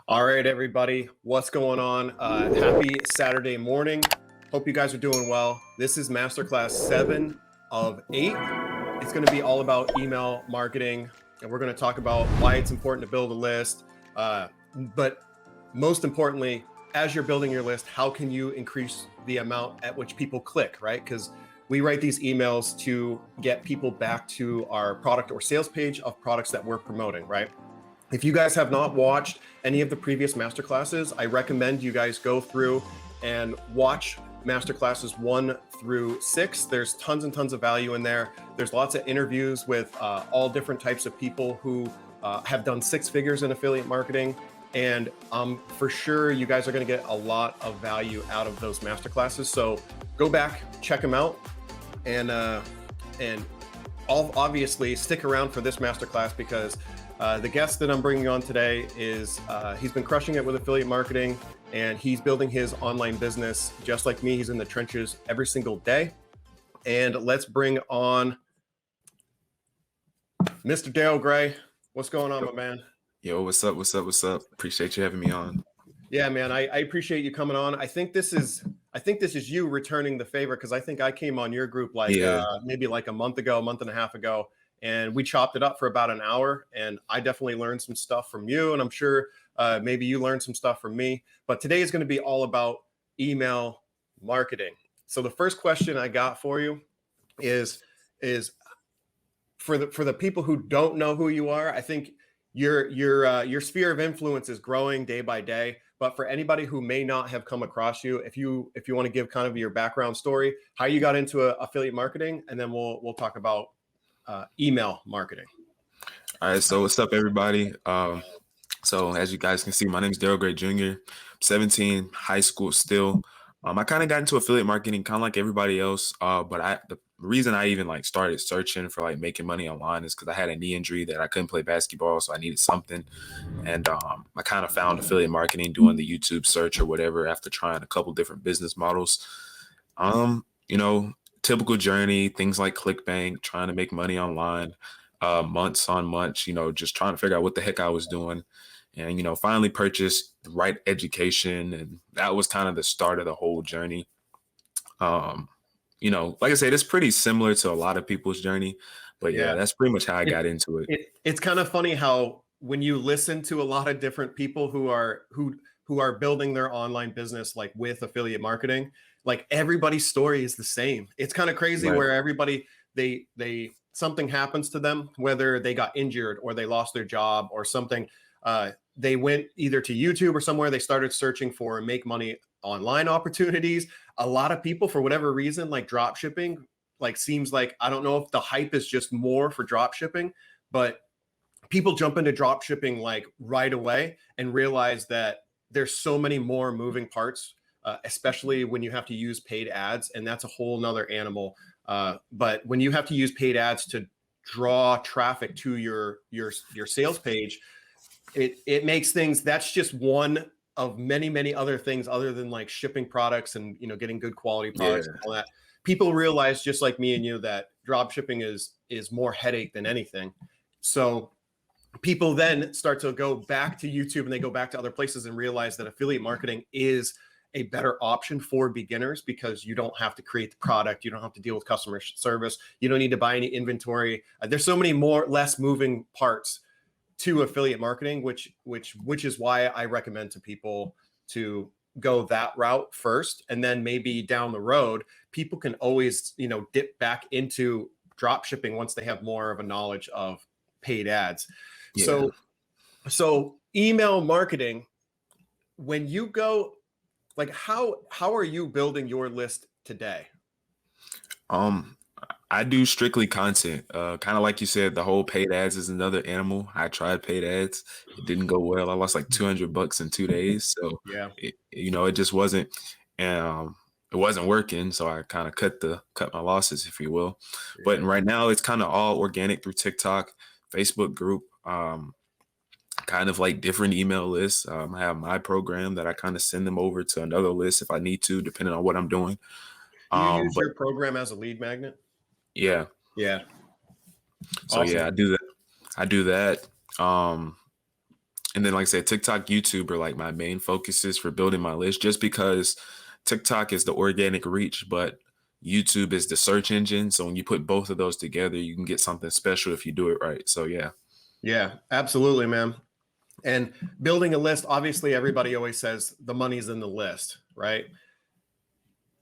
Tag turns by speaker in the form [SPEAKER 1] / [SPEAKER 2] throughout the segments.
[SPEAKER 1] All right, everybody, what's going on? Happy Saturday morning. Hope you guys are doing well. This is Masterclass 7 of 8. It's going to be all about email marketing, and we're going to talk about why it's important to build a list. But most importantly, as you're building your list, how can you increase the amount at which people click, right? Because we write these emails to get people back to our product or sales page of products that we're promoting, right? If you guys have not watched any of the previous masterclasses, I recommend you guys go through and watch masterclasses 1 through 6. There's tons and tons of value in there. There's lots of interviews with all different types of people who have done 6 figures in affiliate marketing. And for sure, you guys are going to get a lot of value out of those masterclasses. So go back, check them out, and obviously stick around for this masterclass because the guest that I'm bringing on today is, he's been crushing it with affiliate marketing and he's building his online business just like me. He's in the trenches every single day. And let's bring on Mr. Darryl Gray. What's going on, my man?
[SPEAKER 2] Yo, what's up? What's up? What's up? Appreciate you having me on.
[SPEAKER 1] Yeah, man, I appreciate you coming on. I think this is you returning the favor because I think I came on your group maybe like a month and a half ago. And we chopped it up for about an hour, and I definitely learned some stuff from you, and I'm sure maybe you learned some stuff from me. But today is going to be all about email marketing. So the first question I got for you is for the people who don't know who you are. I think your sphere of influence is growing day by day. But for anybody who may not have come across you, if you want to give kind of your background story, how you got into affiliate marketing, and then we'll talk about email marketing.
[SPEAKER 2] All right. So what's up, everybody? So as you guys can see, my name is Darryl Gray Jr. 17, high school still. I kind of got into affiliate marketing kind of like everybody else. But the reason I even started searching for making money online is because I had a knee injury that I couldn't play basketball. So I needed something. And I kind of found affiliate marketing doing the YouTube search or whatever after trying a couple different business models. Typical journey, things like ClickBank, trying to make money online, months on months, just trying to figure out what the heck I was doing. And, finally purchased the right education. And that was kind of the start of the whole journey. Like I said, it's pretty similar to a lot of people's journey. But yeah, that's pretty much how I got into it.
[SPEAKER 1] It's kind of funny how when you listen to a lot of different people who are building their online business with affiliate marketing, everybody's story is the same. It's kind of crazy, right? Where everybody, they something happens to them, whether they got injured or they lost their job or something. They went either to YouTube or somewhere, they started searching for make money online opportunities. A lot of people, for whatever reason, drop shipping, seems like, I don't know if the hype is just more for drop shipping, but people jump into drop shipping right away and realize that there's so many more moving parts, especially when you have to use paid ads, and that's a whole nother animal. But when you have to use paid ads to draw traffic to your sales page, it makes things, that's just one of many other things other than shipping products and getting good quality products and all that. People realize, just like me and you, that drop shipping is more headache than anything. So people then start to go back to YouTube and they go back to other places and realize that affiliate marketing is a better option for beginners because you don't have to create the product. You don't have to deal with customer service. You don't need to buy any inventory. There's so many less moving parts to affiliate marketing, which is why I recommend to people to go that route first. And then maybe down the road, people can always, dip back into drop shipping once they have more of a knowledge of paid ads. Yeah. So email marketing, when you go, how are you building your list today?
[SPEAKER 2] I do strictly content. Kind of like you said, the whole paid ads is another animal. I tried paid ads. It didn't go well. I lost $200 in 2 days. So yeah, it just wasn't, it wasn't working. So I kind of cut my losses, if you will. Yeah. But right now it's kind of all organic through TikTok, Facebook group, kind of different email lists. I have my program that I kind of send them over to another list if I need to, depending on what I'm doing.
[SPEAKER 1] Do you use your program as a lead magnet?
[SPEAKER 2] Yeah.
[SPEAKER 1] Yeah.
[SPEAKER 2] So awesome. Yeah, I do that. And then, like I said, TikTok, YouTube are like my main focuses for building my list, just because TikTok is the organic reach, but YouTube is the search engine. So when you put both of those together, you can get something special if you do it right. So yeah.
[SPEAKER 1] Yeah, absolutely, man. And building a list, obviously everybody always says the money's in the list, right?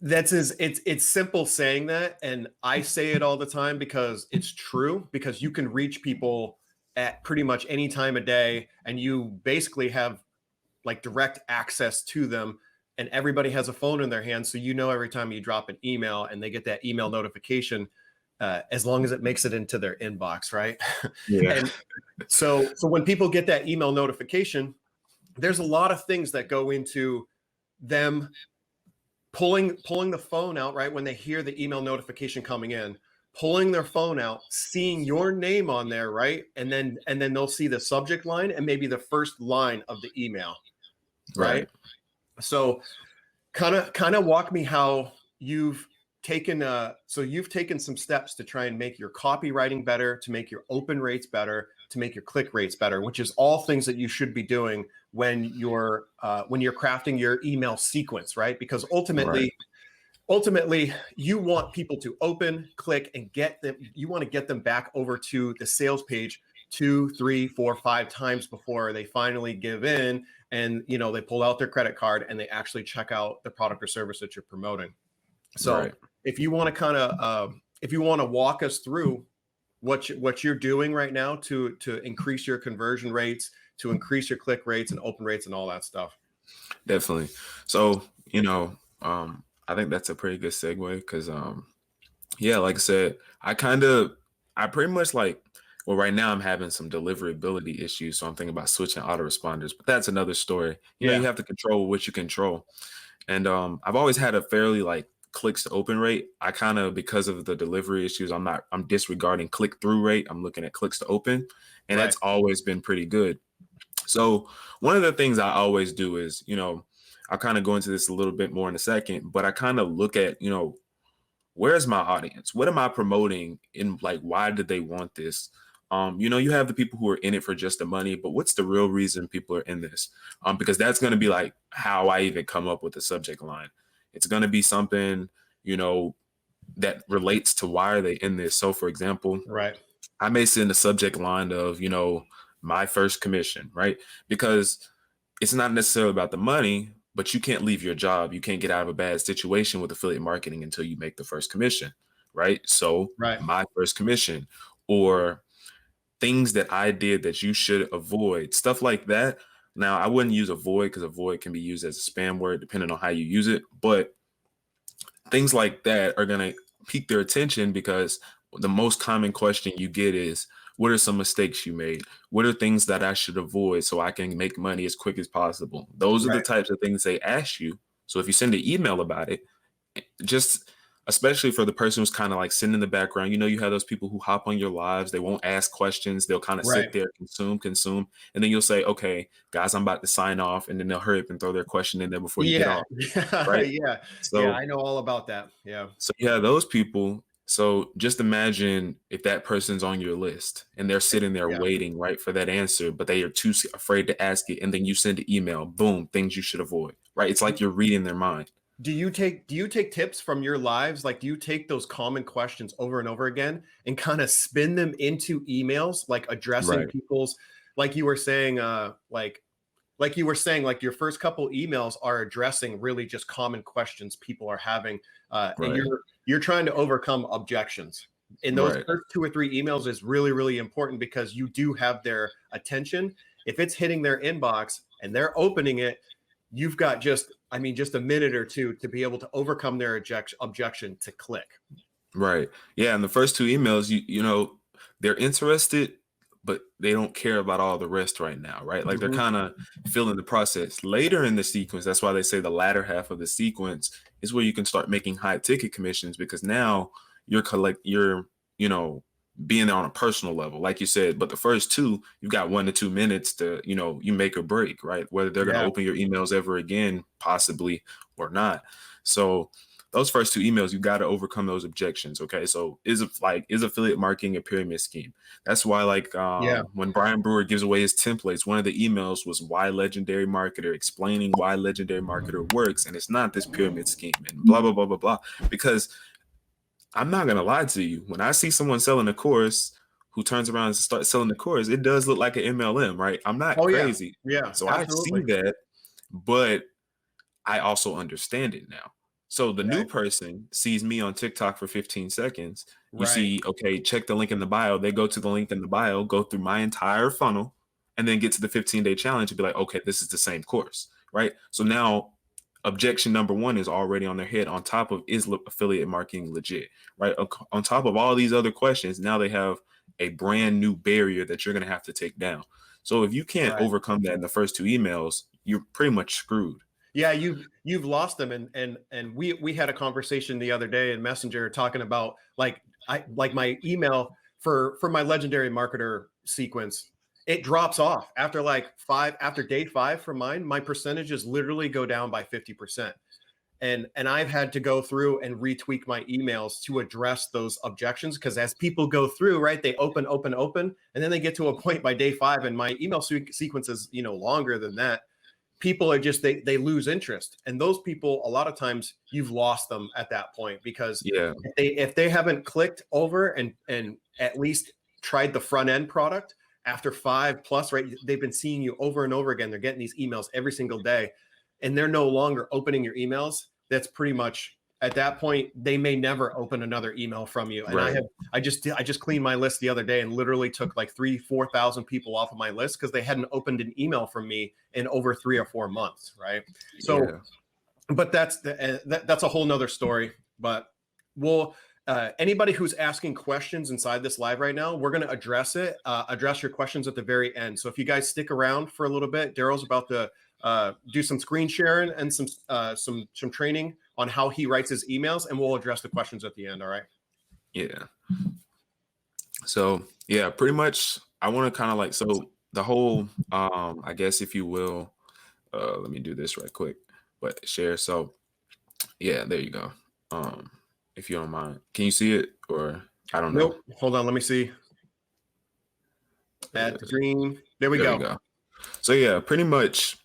[SPEAKER 1] It's simple saying that, and I say it all the time because it's true, because you can reach people at pretty much any time of day, and you basically have like direct access to them, and everybody has a phone in their hand, so you know every time you drop an email and they get that email notification, as long as it makes it into their inbox, right?
[SPEAKER 2] Yeah.
[SPEAKER 1] And so when people get that email notification, there's a lot of things that go into them pulling the phone out, right? When they hear the email notification coming in, pulling their phone out, seeing your name on there, right? And then they'll see the subject line and maybe the first line of the email, right? So kind of walk me how you've taken you've taken some steps to try and make your copywriting better, to make your open rates better, to make your click rates better, which is all things that you should be doing when you're crafting your email sequence, right? Because ultimately you want people to open, click, and get them. You want to get them back over to the sales page 2, 3, 4, 5 times before they finally give in, and they pull out their credit card and they actually check out the product or service that you're promoting. So if you want to walk us through what you're doing right now to increase your conversion rates, to increase your click rates and open rates and all that stuff.
[SPEAKER 2] Definitely. So, I think that's a pretty good segue, because yeah, like I said, I pretty much right now I'm having some deliverability issues, so I'm thinking about switching autoresponders, but that's another story. You have to control what you control. And I've always had a fairly clicks to open rate. I because of the delivery issues, I'm disregarding click through rate. I'm looking at clicks to open, and that's always been pretty good. So one of the things I always do is, I'll kind of go into this a little bit more in a second, but I kind of look at, where's my audience? What am I promoting? And why did they want this? You have the people who are in it for just the money, but what's the real reason people are in this? Because that's going to be how I even come up with the subject line. It's going to be something, that relates to why are they in this. So for example, I may send a subject line of, my first commission, right? Because it's not necessarily about the money, but you can't leave your job. You can't get out of a bad situation with affiliate marketing until you make the first commission, right? So my first commission, or things that I did that you should avoid, stuff like that. Now, I wouldn't use avoid, because avoid can be used as a spam word depending on how you use it. But things like that are going to pique their attention, because the most common question you get is, what are some mistakes you made? What are things that I should avoid so I can make money as quick as possible? Those are the types of things they ask you. So if you send an email about it, just especially for the person who's kind of sitting in the background, you have those people who hop on your lives. They won't ask questions. They'll kind of sit there, consume. And then you'll say, okay, guys, I'm about to sign off. And then they'll hurry up and throw their question in there before you get off. Right?
[SPEAKER 1] So I know all about that. Yeah.
[SPEAKER 2] So you have those people. So just imagine if that person's on your list and they're sitting there waiting, right, for that answer, but they are too afraid to ask it. And then you send an email, boom, things you should avoid, right? It's like you're reading their mind.
[SPEAKER 1] Do you take tips from your lives? Do you take those common questions over and over again and kind of spin them into emails, addressing people's, you were saying, your first couple emails are addressing really just common questions people are having, and you're trying to overcome objections. In those first 2 or 3 emails is really, really important, because you do have their attention. If it's hitting their inbox and they're opening it, you've got just a minute or two to be able to overcome their objection to click.
[SPEAKER 2] Right. Yeah. And the first 2 emails, they're interested, but they don't care about all the rest right now, right? They're kind of feeling the process. Later in the sequence, that's why they say the latter half of the sequence is where you can start making high ticket commissions, because now you're being there on a personal level, like you said. But the first 2, you've got 1 to 2 minutes to, you make or break, right? Whether they're going to open your emails ever again, possibly, or not. So those first 2 emails, you got to overcome those objections. Okay. So is affiliate marketing a pyramid scheme? That's why, like, when Brian Brewer gives away his templates, one of the emails was why legendary marketer, explaining why legendary marketer works. And it's not this pyramid scheme and blah, blah, blah, blah, blah. Because I'm not going to lie to you. When I see someone selling a course who turns around and starts selling the course, it does look like an MLM, right? I'm not crazy.
[SPEAKER 1] Yeah.
[SPEAKER 2] So
[SPEAKER 1] Absolutely.
[SPEAKER 2] I see that, but I also understand it now. So the new person sees me on TikTok for 15 seconds. You see, okay, check the link in the bio. They go to the link in the bio, go through my entire funnel, and then get to the 15-day challenge and be like, okay, this is the same course, right? So now objection number 1 is already on their head, on top of, is affiliate marketing legit, right? On top of all these other questions, now they have a brand new barrier that you're going to have to take down. So if you can't overcome that in the first 2 emails, you're pretty much screwed.
[SPEAKER 1] Yeah, you've lost them, and we had a conversation the other day in Messenger talking about like my email for my legendary marketer sequence. It drops off after after day 5 for mine. My percentages literally go down by 50%, and I've had to go through and retweak my emails to address those objections, because as people go through, right, they open, and then they get to a point by day 5, and my email sequence is longer than that. People are just, they lose interest, and those people, a lot of times you've lost them at that point, because if they haven't clicked over and at least tried the front end product after 5+, right, they've been seeing you over and over again, they're getting these emails every single day, and they're no longer opening your emails. That's pretty much, at that point, they may never open another email from you. And I just cleaned my list the other day and literally took like 3,000-4,000 people off of my list because they hadn't opened an email from me in over 3 or 4 months, right? So, but that's a whole nother story. But we'll anybody who's asking questions inside this live right now, we're going to address your questions at the very end. So if you guys stick around for a little bit, Darryl's about to do some screen sharing and some training on how he writes his emails, and we'll address the questions at the end. All right.
[SPEAKER 2] Yeah. So yeah, pretty much I want to kind of like, so the whole, I guess, if you will, let me do this right quick, but share. So yeah, there you go. If you don't mind, can you see it, or I don't know?
[SPEAKER 1] Nope. Hold on. Let me see. Add green. There we go.
[SPEAKER 2] So yeah, pretty much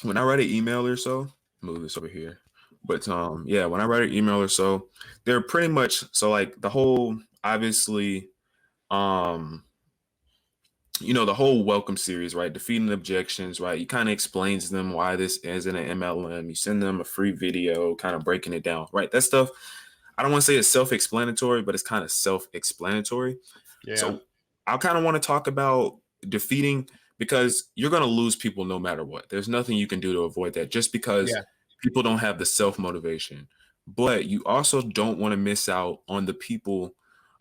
[SPEAKER 2] when I write an email or so, move this over here. But yeah, when I write an email or so, they're pretty much, so like the whole, obviously, the whole welcome series, right? Defeating objections, right? You kind of explains to them why this isn't an MLM. You send them a free video, kind of breaking it down, right? That stuff, I don't want to say it's self-explanatory, but it's kind of self-explanatory. Yeah. So I kind of want to talk about defeating, because you're going to lose people no matter what. There's nothing you can do to avoid that, just because people don't have the self-motivation. But you also don't want to miss out on the people.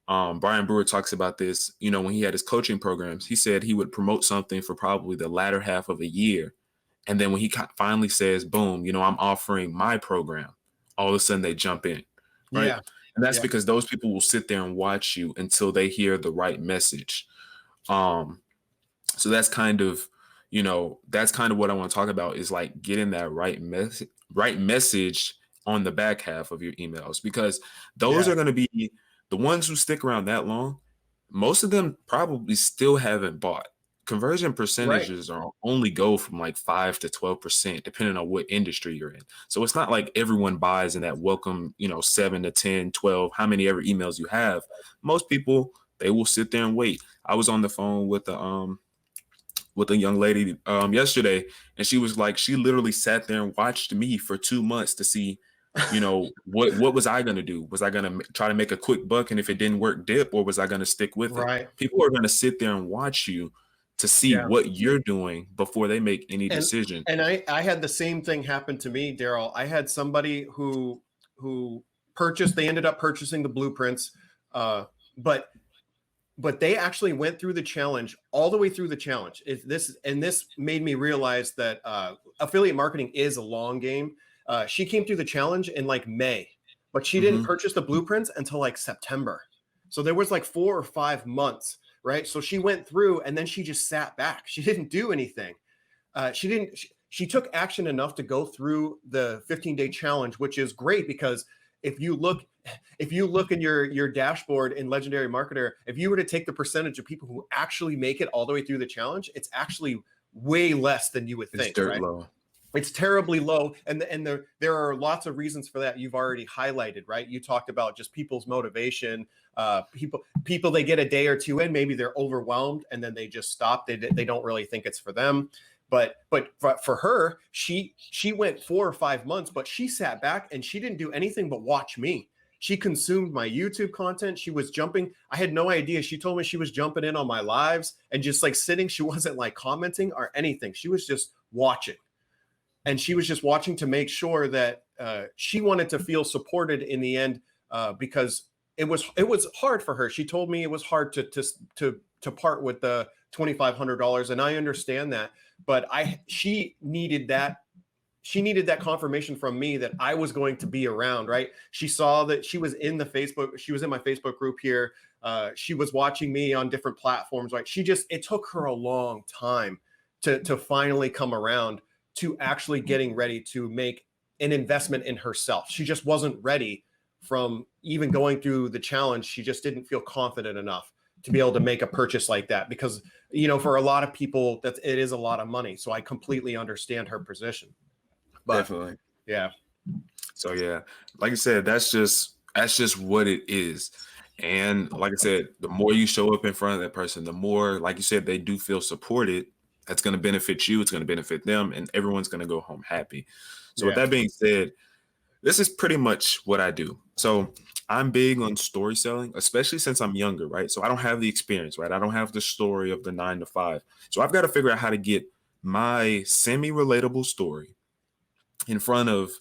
[SPEAKER 2] Brian Brewer talks about this, when he had his coaching programs. He said he would promote something for probably the latter half of a year. And then when he finally says, boom, I'm offering my program, all of a sudden they jump in, right? Yeah. And that's because those people will sit there and watch you until they hear the right message. So that's kind of, what I want to talk about, is like getting that right message on the back half of your emails, because those are going to be the ones who stick around that long. Most of them probably still haven't bought. Conversion percentages are only go from like 5 to 12%, depending on what industry you're in. So it's not like everyone buys in that welcome, 7 to 10, 12, how many ever emails you have. Most people, they will sit there and wait. I was on the phone with a young lady yesterday, and she was like, she literally sat there and watched me for 2 months to see, what was I going to do? Was I going to try to make a quick buck, and if it didn't work, dip, or was I going to stick with it? People are going to sit there and watch you to see what you're doing before they make any decision.
[SPEAKER 1] And I had the same thing happen to me, Darryl. I had somebody who they ended up purchasing the blueprints, but they actually went through the challenge, all the way through the challenge. This made me realize that affiliate marketing is a long game. She came through the challenge in like May, but she didn't purchase the blueprints until like September. So there was like 4 or 5 months, right? So she went through, and then she just sat back. She didn't do anything. She took action enough to go through the 15-day challenge, which is great, because if you look in your dashboard in Legendary Marketer, if you were to take the percentage of people who actually make it all the way through the challenge, it's actually way less than you would think.
[SPEAKER 2] It's dirt
[SPEAKER 1] right?
[SPEAKER 2] low.
[SPEAKER 1] It's terribly low, and there are lots of reasons for that. You've already highlighted, right? You talked about just people's motivation. People they get a day or two in, maybe they're overwhelmed, and then they just stop. They don't really think it's for them. But for her, she went 4 or 5 months, but she sat back and she didn't do anything but watch me. She consumed my YouTube content. She was jumping. I had no idea. She told me she was jumping in on my lives and just like sitting. She wasn't like commenting or anything. She was just watching. And she was just watching to make sure that she wanted to feel supported in the end, because it was hard for her. She told me it was hard to part with the $2,500, and I understand that. But she needed that confirmation from me that I was going to be around. Right? She saw that she was in my Facebook group here. She was watching me on different platforms. Right? It took her a long time to finally come around to actually getting ready to make an investment in herself. She just wasn't ready from even going through the challenge. She just didn't feel confident enough to be able to make a purchase like that, because, for a lot of people, it is a lot of money. So I completely understand her position. But,
[SPEAKER 2] definitely.
[SPEAKER 1] Yeah.
[SPEAKER 2] So yeah, like I said, that's just what it is. And like I said, the more you show up in front of that person, the more, like you said, they do feel supported. That's going to benefit you. It's going to benefit them, and everyone's going to go home happy. So with that being said, this is pretty much what I do. So I'm big on story selling, especially since I'm younger, right? So I don't have the experience, right? I don't have the story of the 9 to 5. So I've got to figure out how to get my semi-relatable story in front of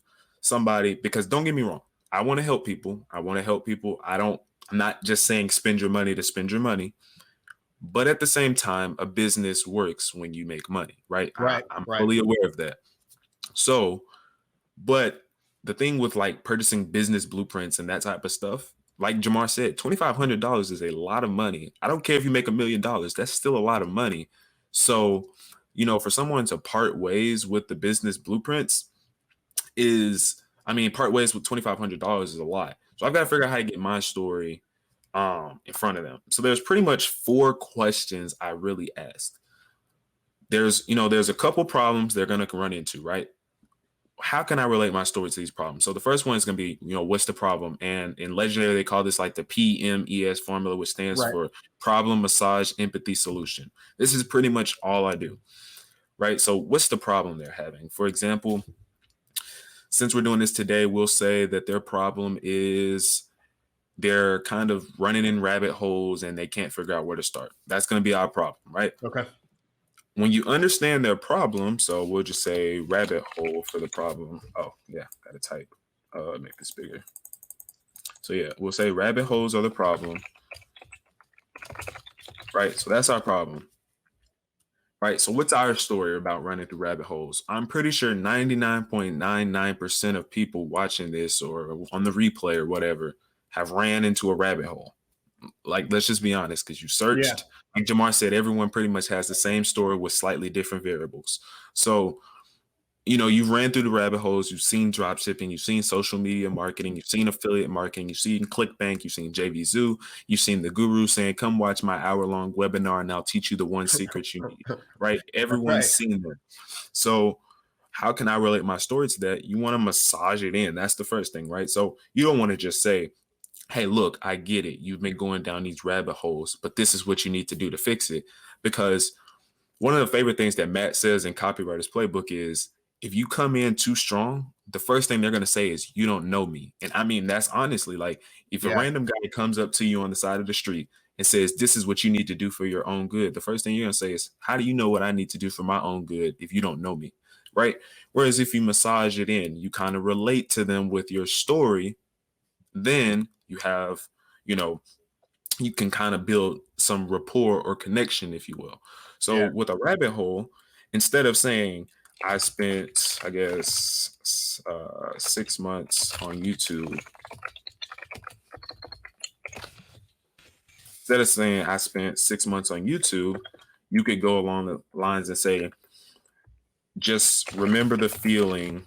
[SPEAKER 2] somebody, because don't get me wrong, I want to help people. I'm not just saying spend your money to spend your money. But at the same time, a business works when you make money, right? I'm fully aware of that. So, but the thing with like purchasing business blueprints and that type of stuff, like Jamar said, $2,500 is a lot of money. I don't care if you make $1 million, that's still a lot of money. So, for someone to part ways with the business blueprints part ways with $2,500 is a lot. So I've got to figure out how to get my story in front of them. So there's pretty much 4 questions I really asked. There's a couple problems they're going to run into, right? How can I relate my story to these problems? So the first one is going to be, what's the problem? And in Legendary, they call this like the PMES formula, which stands for problem, massage, empathy, solution. This is pretty much all I do, right? So what's the problem they're having? For example, since we're doing this today, we'll say that their problem is they're kind of running in rabbit holes and they can't figure out where to start. That's going to be our problem, right?
[SPEAKER 1] Okay.
[SPEAKER 2] When you understand their problem, so we'll just say rabbit hole for the problem. Oh, yeah, got to type. Make this bigger. So yeah, we'll say rabbit holes are the problem, right? So that's our problem, right? So what's our story about running through rabbit holes? I'm pretty sure 99.99% of people watching this or on the replay or whatever have ran into a rabbit hole. Like, let's just be honest, because you searched. Like Jamar said, everyone pretty much has the same story with slightly different variables. So, you've ran through the rabbit holes. You've seen drop shipping. You've seen social media marketing. You've seen affiliate marketing. You've seen ClickBank. You've seen JV Zoo. You've seen the guru saying, come watch my hour-long webinar and I'll teach you the one secret you need, right? Everyone's seen that. So how can I relate my story to that? You want to massage it in. That's the first thing, right? So you don't want to just say, hey, look, I get it. You've been going down these rabbit holes, but this is what you need to do to fix it. Because one of the favorite things that Matt says in Copywriter's Playbook is, if you come in too strong, the first thing they're going to say is, you don't know me. And I mean, that's honestly like, if a random guy comes up to you on the side of the street and says, this is what you need to do for your own good, the first thing you're going to say is, how do you know what I need to do for my own good if you don't know me, right? Whereas if you massage it in, you kind of relate to them with your story, then you have, you can kind of build some rapport or connection, if you will. So with a rabbit hole, instead of saying, I spent, I guess, 6 months on YouTube, instead of saying I spent 6 months on YouTube, you could go along the lines and say, just remember the feeling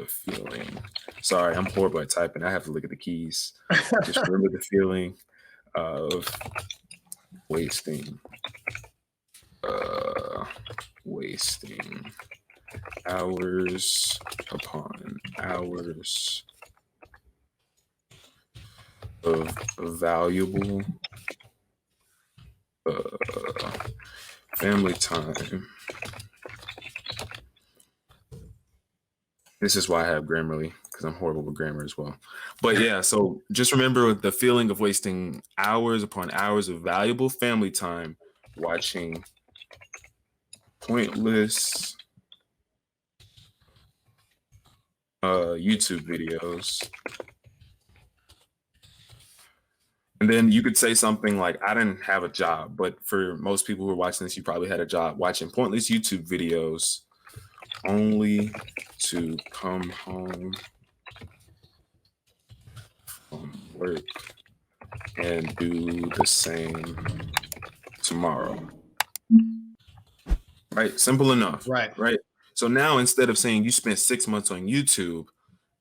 [SPEAKER 2] the feeling. Sorry, I'm horrible at typing. I have to look at the keys. Just remember the feeling of wasting hours upon hours of valuable family time. This is why I have Grammarly, because I'm horrible with grammar as well. But yeah, so just remember the feeling of wasting hours upon hours of valuable family time watching pointless YouTube videos. And then you could say something like, I didn't have a job, but for most people who are watching this, you probably had a job watching pointless YouTube videos only to come home from work and do the same tomorrow. Right? Simple enough. Right? So now instead of saying you spent 6 months on YouTube,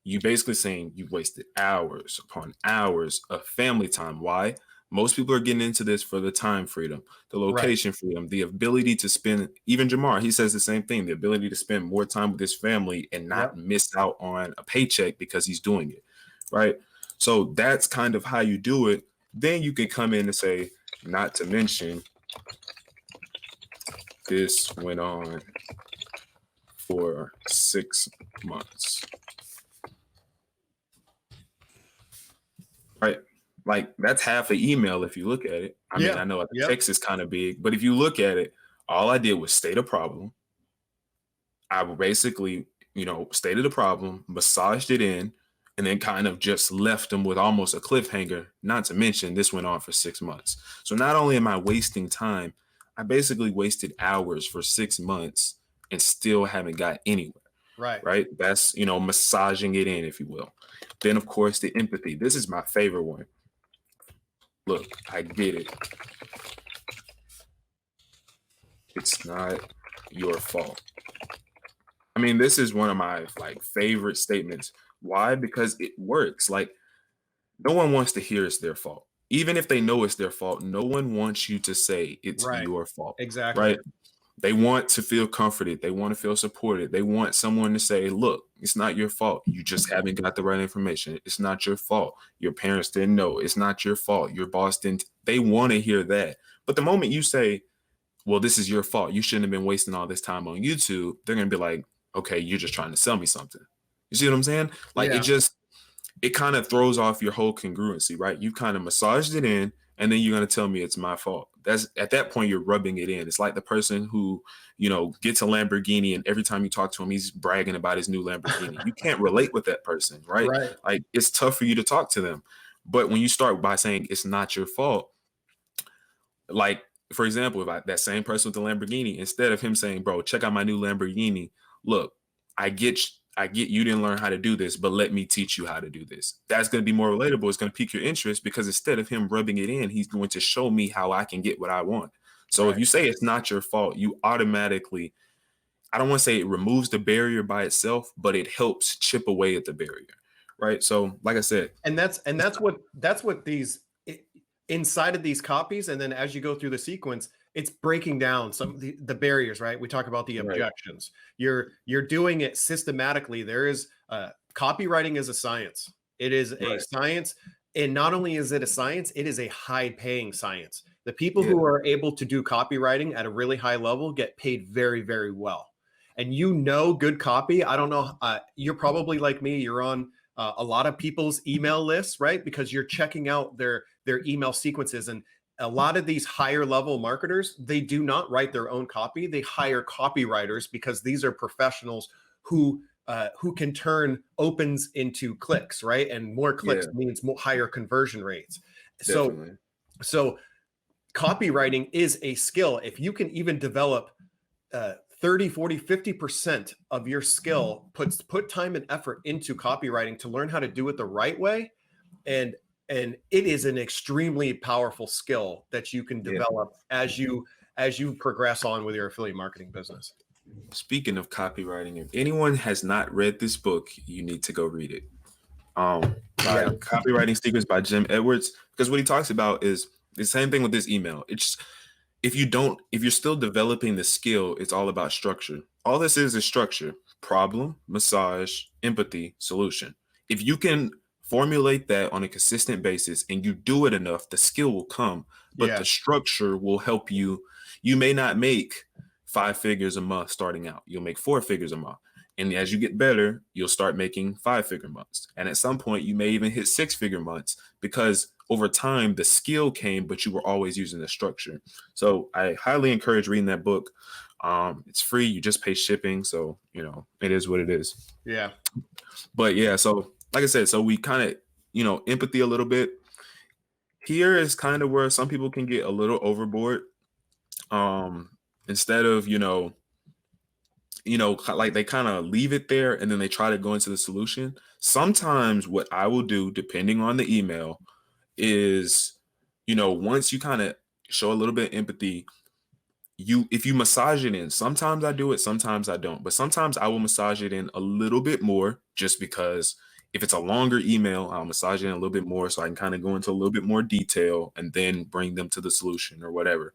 [SPEAKER 2] you basically saying you wasted hours upon hours of family time. Why? Most people are getting into this for the time freedom, the location freedom, the ability to spend, even Jamar, he says the same thing, the ability to spend more time with his family and not miss out on a paycheck because he's doing it, right? So that's kind of how you do it. Then you can come in and say, not to mention, this went on for 6 months. Right? Like that's half an email if you look at it. I mean, I know the text is kind of big, but if you look at it, all I did was state a problem. I basically, stated a problem, massaged it in, and then kind of just left them with almost a cliffhanger, not to mention this went on for 6 months. So not only am I wasting time, I basically wasted hours for 6 months and still haven't got anywhere. Right? That's, massaging it in, if you will. Then, of course, the empathy. This is my favorite one. Look, I get it. It's not your fault. I mean, this is one of my favorite statements. Why? Because it works. Like, no one wants to hear it's their fault. Even if they know it's their fault, no one wants you to say it's your fault.
[SPEAKER 1] Exactly.
[SPEAKER 2] Right? They want to feel comforted. They want to feel supported. They want someone to say, look, it's not your fault. You just haven't got the right information. It's not your fault. Your parents didn't know. It's not your fault. Your boss didn't. They want to hear that. But the moment you say, well, this is your fault, you shouldn't have been wasting all this time on YouTube, they're going to be like, okay, you're just trying to sell me something. You see what I'm saying? Like it kind of throws off your whole congruency, right? You kind of massaged it in, and then you're going to tell me it's my fault. That's at that point, you're rubbing it in. It's like the person who, gets a Lamborghini and every time you talk to him, he's bragging about his new Lamborghini. You can't relate with that person, right? Like it's tough for you to talk to them. But when you start by saying it's not your fault, like, for example, if that same person with the Lamborghini, instead of him saying, bro, check out my new Lamborghini, look, I get you didn't learn how to do this, but let me teach you how to do this. That's going to be more relatable. It's going to pique your interest because instead of him rubbing it in, he's going to show me how I can get what I want. So if you say it's not your fault, you automatically, I don't want to say it removes the barrier by itself, but it helps chip away at the barrier. Right. So like I said,
[SPEAKER 1] and that's what these inside of these copies. And then as you go through the sequence, it's breaking down some of the barriers, right? We talk about the objections. You're doing it systematically. There is copywriting is a science. It is a science. And not only is it a science, it is a high paying science. The people who are able to do copywriting at a really high level get paid very, very well. And good copy. I don't know. You're probably like me. You're on a lot of people's email lists, right? Because you're checking out their email sequences. And a lot of these higher level marketers, they do not write their own copy. They hire copywriters because these are professionals who can turn opens into clicks, right? And more clicks means higher conversion rates.
[SPEAKER 2] Definitely.
[SPEAKER 1] So copywriting is a skill. If you can even develop 30, 40, 50% of your skill, put time and effort into copywriting to learn how to do it the right way. And it is an extremely powerful skill that you can develop as you progress on with your affiliate marketing business.
[SPEAKER 2] Speaking of copywriting, if anyone has not read this book, you need to go read it. By Copywriting Secrets by Jim Edwards, because what he talks about is the same thing with this email. It's if you're still developing the skill, it's all about structure. All this is structure: problem, massage, empathy, solution. If you can formulate that on a consistent basis and you do it enough, the skill will come, but the structure will help you. You may not make 5 figures a month starting out. You'll make 4 figures a month. And as you get better, you'll start making 5-figure months. And at some point, you may even hit 6-figure months because over time, the skill came, but you were always using the structure. So I highly encourage reading that book. It's free. You just pay shipping. So, it is what it is.
[SPEAKER 1] Yeah.
[SPEAKER 2] But yeah, so like I said, so we kind of, empathy a little bit. Here is kind of where some people can get a little overboard. Instead of, like they kind of leave it there and then they try to go into the solution. Sometimes what I will do, depending on the email, is, once you kind of show a little bit of empathy, if you massage it in, sometimes I do it, sometimes I don't, but sometimes I will massage it in a little bit more just because if it's a longer email, I'll massage it in a little bit more so I can kind of go into a little bit more detail and then bring them to the solution or whatever.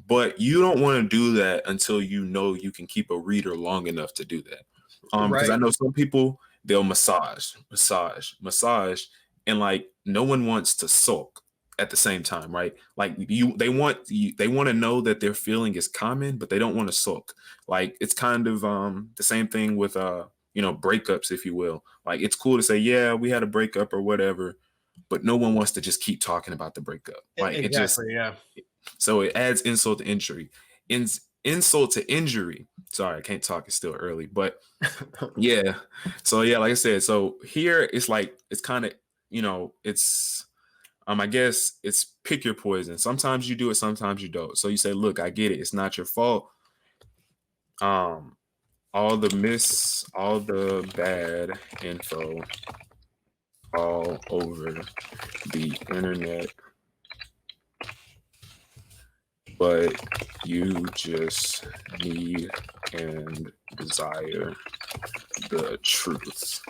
[SPEAKER 2] But you don't want to do that until you know you can keep a reader long enough to do that. Because I know some people, they'll massage, and like no one wants to sulk at the same time, right? Like they want to know that their feeling is common, but they don't want to sulk. Like it's kind of the same thing with breakups, if you will. Like it's cool to say, yeah, we had a breakup or whatever, but no one wants to just keep talking about the breakup. Like
[SPEAKER 1] exactly,
[SPEAKER 2] So it adds insult to injury. Insult to injury. Sorry, I can't talk. It's still early, but yeah. So yeah, like I said, so here it's like it's kind of it's I guess it's pick your poison. Sometimes you do it, sometimes you don't. So you say, look, I get it. It's not your fault. All the bad info all over the internet, but you just need and desire the truth.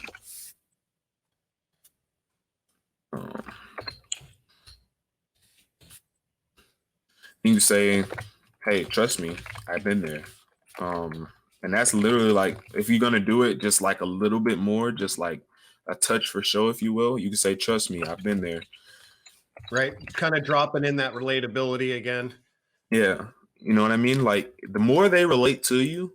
[SPEAKER 2] You say, hey, trust me, I've been there. And that's literally like, if you're going to do it just like a little bit more, just like a touch for show, if you will, you can say, trust me, I've been there.
[SPEAKER 1] Right. Kind of dropping in that relatability again.
[SPEAKER 2] Yeah. You know what I mean? Like the more they relate to you,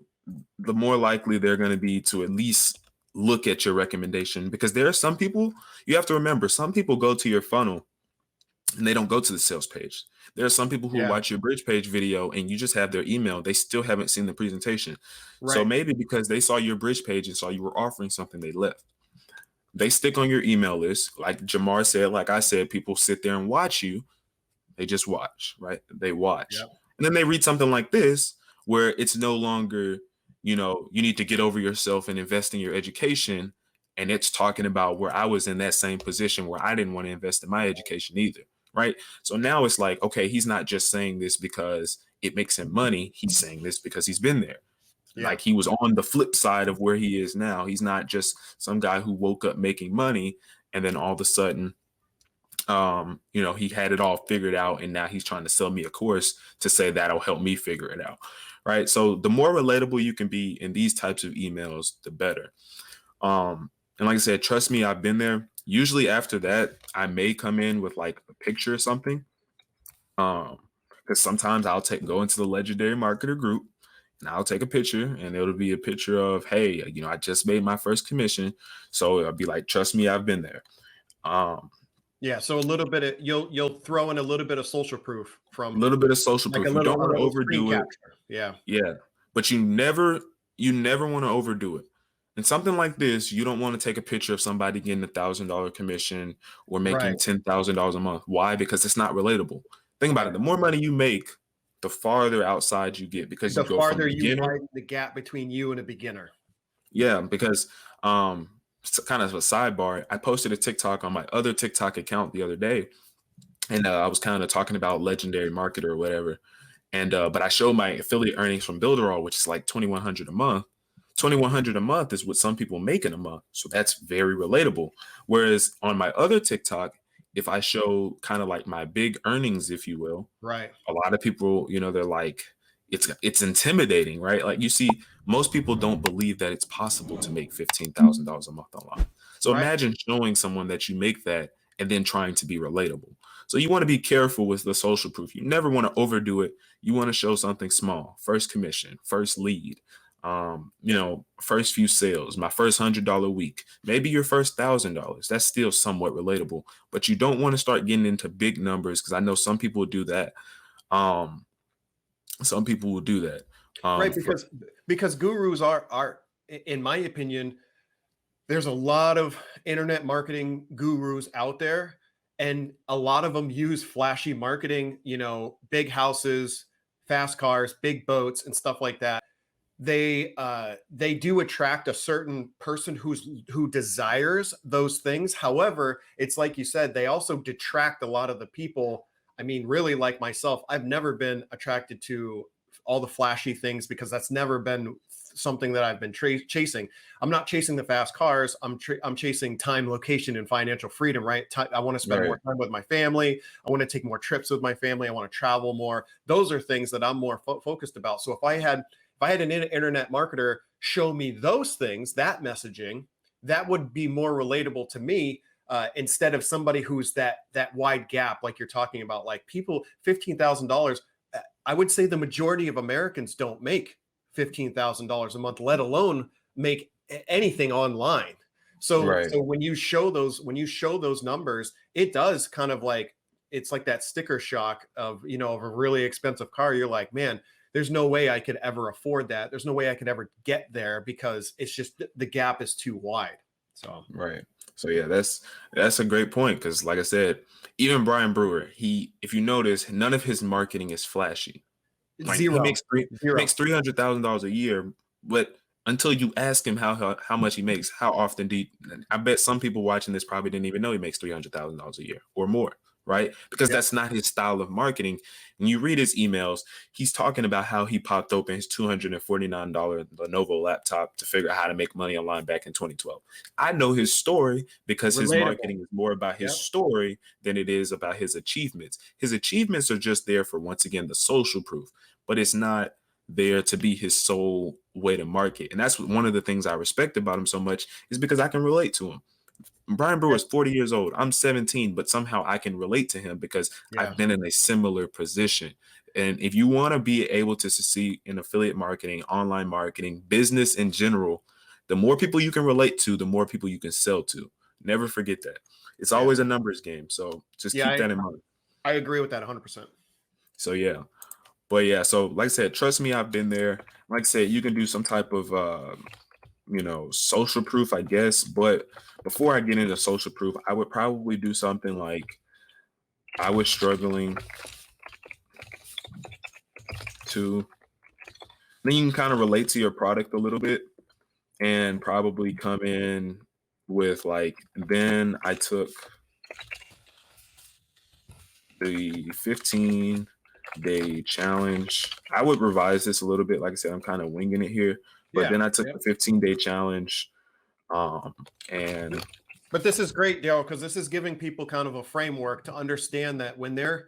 [SPEAKER 2] the more likely they're going to be to at least look at your recommendation, because there are some people, you have to remember, some people go to your funnel and they don't go to the sales page. There are some people who watch your bridge page video and you just have their email. They still haven't seen the presentation. Right. So maybe because they saw your bridge page and saw you were offering something, they left. They stick on your email list. Like Jamar said, like I said, people sit there and watch you. They just watch, right? They watch. Yep. And then they read something like this, where it's no longer, you need to get over yourself and invest in your education. And it's talking about where I was in that same position where I didn't want to invest in my education either. Right. So now it's like, okay, he's not just saying this because it makes him money. He's saying this because he's been there. Yeah. Like he was on the flip side of where he is now. He's not just some guy who woke up making money and then all of a sudden, he had it all figured out and now he's trying to sell me a course to say that'll help me figure it out. Right. So the more relatable you can be in these types of emails, the better. And like I said, trust me, I've been there. Usually after that, I may come in with like a picture or something. Because sometimes I'll go into the Legendary Marketer group and I'll take a picture and it'll be a picture of, hey, I just made my first commission. So I'll be like, trust me, I've been there.
[SPEAKER 1] Yeah. So a little bit of, you'll throw in a little bit of social proof from
[SPEAKER 2] a little bit of social proof. You don't want to overdo it.
[SPEAKER 1] Yeah.
[SPEAKER 2] Yeah. But you never want to overdo it. And something like this, you don't want to take a picture of somebody getting $1,000 commission or making $10,000 a month. Why? Because it's not relatable. Think about it. The more money you make, the farther outside you get, because
[SPEAKER 1] the farther you widen the gap between you and a beginner.
[SPEAKER 2] Yeah, because it's kind of a sidebar. I posted a TikTok on my other TikTok account the other day, and I was kind of talking about Legendary Marketer or whatever. And but I show my affiliate earnings from Builderall, which is like $2,100 a month. $2,100 a month is what some people make in a month. So that's very relatable. Whereas on my other TikTok, if I show kind of like my big earnings, if you will,
[SPEAKER 1] Right.
[SPEAKER 2] a lot of people, they're like, it's intimidating, right? Like you see, most people don't believe that it's possible to make $15,000 a month online. So
[SPEAKER 1] Right.
[SPEAKER 2] imagine showing someone that you make that and then trying to be relatable. So you want to be careful with the social proof. You never want to overdo it. You want to show something small: first commission, first lead, first few sales, my first $100 week, maybe your first $1,000. That's still somewhat relatable, but you don't want to start getting into big numbers, because I know some people do that. Some people will do that.
[SPEAKER 1] Right, because gurus are, in my opinion, there's a lot of internet marketing gurus out there, and a lot of them use flashy marketing, big houses, fast cars, big boats, and stuff like that. They do attract a certain person who desires those things. However, it's like you said, they also detract a lot of the people. I mean, really, like myself, I've never been attracted to all the flashy things, because that's never been something that I've been chasing. I'm not chasing the fast cars. I'm chasing time, location, and financial freedom, right? I want to spend more time with my family. I want to take more trips with my family. I want to travel more. Those are things that I'm more focused about. So if I had an internet marketer show me those things, that messaging, that would be more relatable to me, instead of somebody who's that wide gap, like you're talking about. Like people, $15,000. I would say the majority of Americans don't make $15,000 a month, let alone make anything online. So when you show those numbers, it does kind of like, it's like that sticker shock of a really expensive car. You're like, man, there's no way I could ever afford that. There's no way I could ever get there, because it's just the gap is too wide. So
[SPEAKER 2] So yeah, that's a great point, because like I said, even Brian Brewer, if you notice, none of his marketing is flashy. Like
[SPEAKER 1] Zero.
[SPEAKER 2] he makes $300,000 a year, but until you ask him how much he makes, how often I bet some people watching this probably didn't even know he makes $300,000 a year or more, right? Because that's not his style of marketing. When you read his emails, he's talking about how he popped open his $249 Lenovo laptop to figure out how to make money online back in 2012. I know his story because his marketing is more about his story than it is about his achievements. His achievements are just there for, once again, the social proof, but it's not there to be his sole way to market. And that's one of the things I respect about him so much, is because I can relate to him. Brian Brewer is 40 years old. I'm 17, but somehow I can relate to him because I've been in a similar position. And if you want to be able to succeed in affiliate marketing, online marketing, business in general, the more people you can relate to, the more people you can sell to. Never forget that. It's always a numbers game. So just keep that in mind.
[SPEAKER 1] I agree with that 100%.
[SPEAKER 2] So yeah. But yeah, so like I said, trust me, I've been there. Like I said, you can do some type of social proof, I guess. But before I get into social proof, I would probably do something like, I was struggling to, then you can kind of relate to your product a little bit, and probably come in with like, then I took the 15-day challenge. I would revise this a little bit. Like I said, I'm kind of winging it here, but then I took the 15-day challenge. But
[SPEAKER 1] this is great, Darryl, because this is giving people kind of a framework to understand that when they're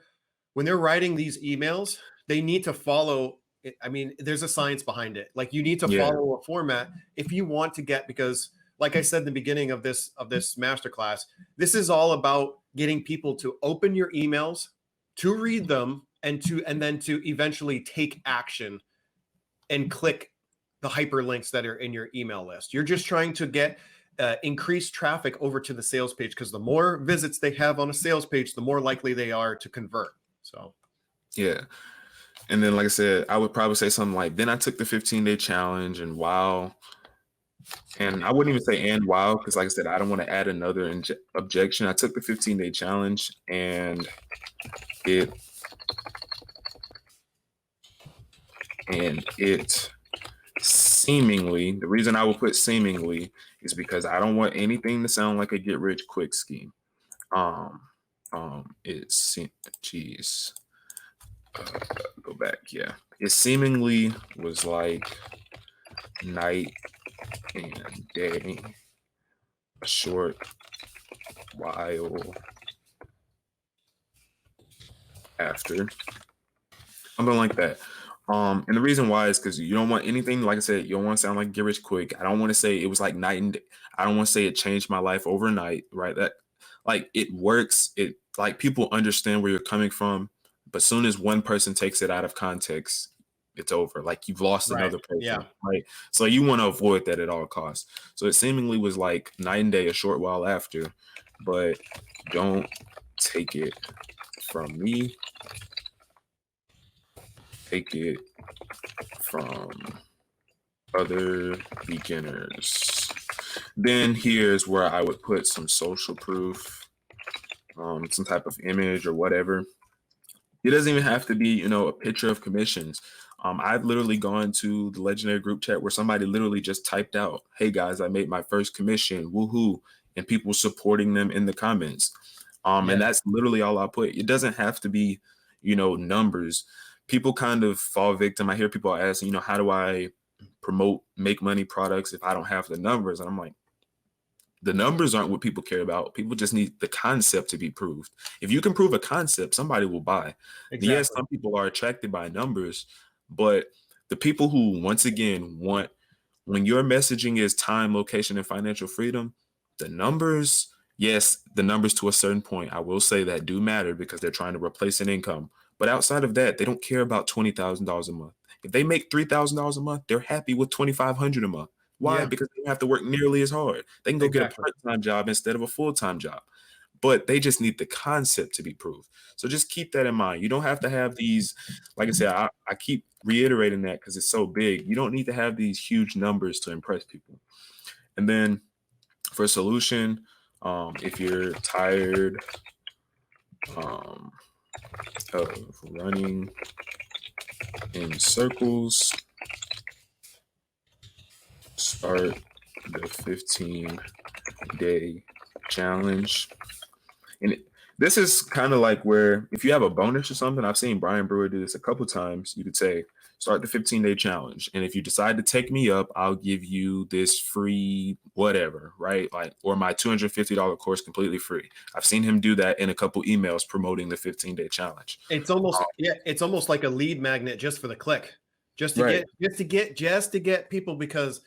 [SPEAKER 1] writing these emails, they need to follow. I mean, there's a science behind it. Like, you need to follow a format if you want to get, because like I said in the beginning of this masterclass, this is all about getting people to open your emails, to read them, and then to eventually take action and click the hyperlinks that are in your email list. You're just trying to get increased traffic over to the sales page, because the more visits they have on a sales page, the more likely they are to convert. So
[SPEAKER 2] yeah. And then, like I said, I would probably say something like, then I took the 15-day challenge, and wow. And I wouldn't even say and wow, because like I said, I don't want to add another objection. I took the 15-day challenge, and it seemingly, the reason I would put seemingly is because I don't want anything to sound like a get rich quick scheme. Go back. Yeah. It seemingly was like night and day, a short while after. Something like that. And the reason why is because you don't want anything, like I said, you don't want to sound like get rich quick. I don't want to say it was like night and day. I don't want to say it changed my life overnight, right? That like it works. It like people understand where you're coming from, but soon as one person takes it out of context, it's over. Like you've lost
[SPEAKER 1] Right.
[SPEAKER 2] another person,
[SPEAKER 1] Yeah.
[SPEAKER 2] right? So you want to avoid that at all costs. So it seemingly was like night and day a short while after, but don't take it from me. Take it from other beginners. Then here's where I would put some social proof, some type of image or whatever. It doesn't even have to be, you know, a picture of commissions. I've literally gone to the legendary group chat where somebody literally just typed out, "Hey guys, I made my first commission, woohoo," and people supporting them in the comments.
[SPEAKER 1] Yeah.
[SPEAKER 2] And that's literally all I put. It doesn't have to be, you know, numbers. People kind of fall victim. I hear people asking, you know, how do I promote make money products if I don't have the numbers? And I'm like, the numbers aren't what people care about. People just need the concept to be proved. If you can prove a concept, somebody will buy. Yes,
[SPEAKER 1] Exactly.
[SPEAKER 2] some people are attracted by numbers, but the people who, once again, want when your messaging is time, location, and financial freedom, the numbers, yes, the numbers to a certain point, I will say that do matter because they're trying to replace an income. But outside of that, they don't care about $20,000 a month. If they make $3,000 a month, they're happy with $2,500 a month. Why?
[SPEAKER 1] Yeah.
[SPEAKER 2] Because they don't have to work nearly as hard. They can go get a
[SPEAKER 1] Exactly.
[SPEAKER 2] part-time job instead of a full-time job. But they just need the concept to be proved. So just keep that in mind. You don't have to have these, like I said, I keep reiterating that because it's so big. You don't need to have these huge numbers to impress people. And then for a solution, if you're tired of running in circles, start the 15-day challenge. And this is kind of like where if you have a bonus or something, I've seen Brian Brewer do this a couple times. You could say, start the 15-day challenge. And if you decide to take me up, I'll give you this free whatever, right? Like, or my $250 course completely free. I've seen him do that in a couple emails promoting the 15-day challenge.
[SPEAKER 1] It's almost, yeah, it's almost like a lead magnet just for the click, just to
[SPEAKER 2] Right.
[SPEAKER 1] get people, because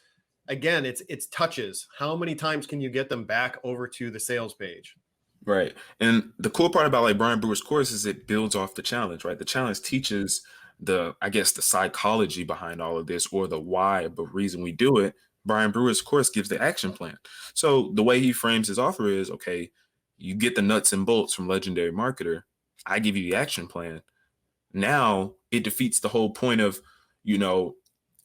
[SPEAKER 1] again, it's touches. How many times can you get them back over to the sales page?
[SPEAKER 2] Right. And the cool part about like Brian Brewer's course is it builds off the challenge, right? The challenge teaches I guess the psychology behind all of this or the why, the reason we do it. Brian Brewer's course gives the action plan. So the way he frames his offer is, okay, you get the nuts and bolts from Legendary Marketer. I give you the action plan. Now it defeats the whole point of, you know,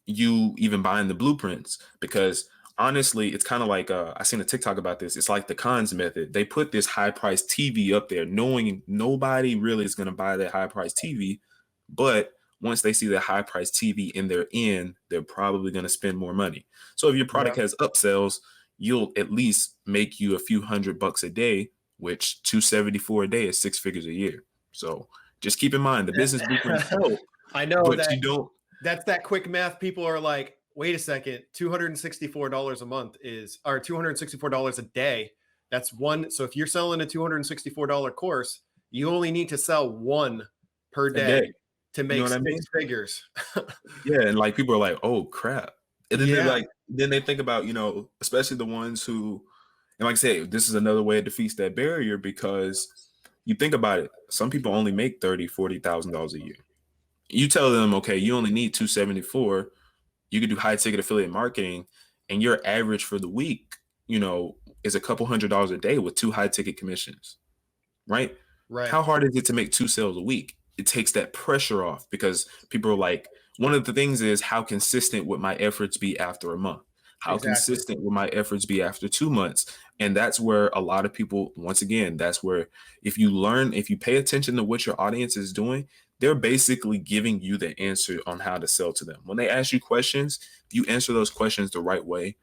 [SPEAKER 2] you even buying the blueprints, because honestly, it's kind of like I seen a TikTok about this. It's like the cons method. They put this high priced TV up there, knowing nobody really is going to buy that high priced TV. But once they see the high priced TV in their end, they're probably going to spend more money. So if your product has upsells, you'll at least make you a few $100 a day, which 274 a day is 6 figures a year. So just keep in mind the business blueprints help,
[SPEAKER 1] I know
[SPEAKER 2] but
[SPEAKER 1] that
[SPEAKER 2] you don't.
[SPEAKER 1] that's that quick math. People are like, wait a second, $264 a month or $264 a day. That's one. So if you're selling a $264 course, you only need to sell one per day to make
[SPEAKER 2] You know what I mean?
[SPEAKER 1] 6 figures.
[SPEAKER 2] Yeah, and like people are like, "Oh crap," and then they're
[SPEAKER 1] Yeah.
[SPEAKER 2] like, then they think about, you know, especially the ones who, and like I say, this is another way it defeats that barrier because you think about it. Some people only make $30,000-$40,000 a year. You tell them, okay, you only need 274. You could do high ticket affiliate marketing, and your average for the week, you know, is a couple $100 a day with 2 high ticket commissions, right?
[SPEAKER 1] Right.
[SPEAKER 2] How hard is it to make 2 sales a week? It takes that pressure off because people are like, one of the things is how consistent would my efforts be after a month? How
[SPEAKER 1] Exactly.
[SPEAKER 2] consistent will my efforts be after 2 months? And that's where a lot of people, once again, that's where if you pay attention to what your audience is doing, they're basically giving you the answer on how to sell to them. When they ask you questions, if you answer those questions the right way,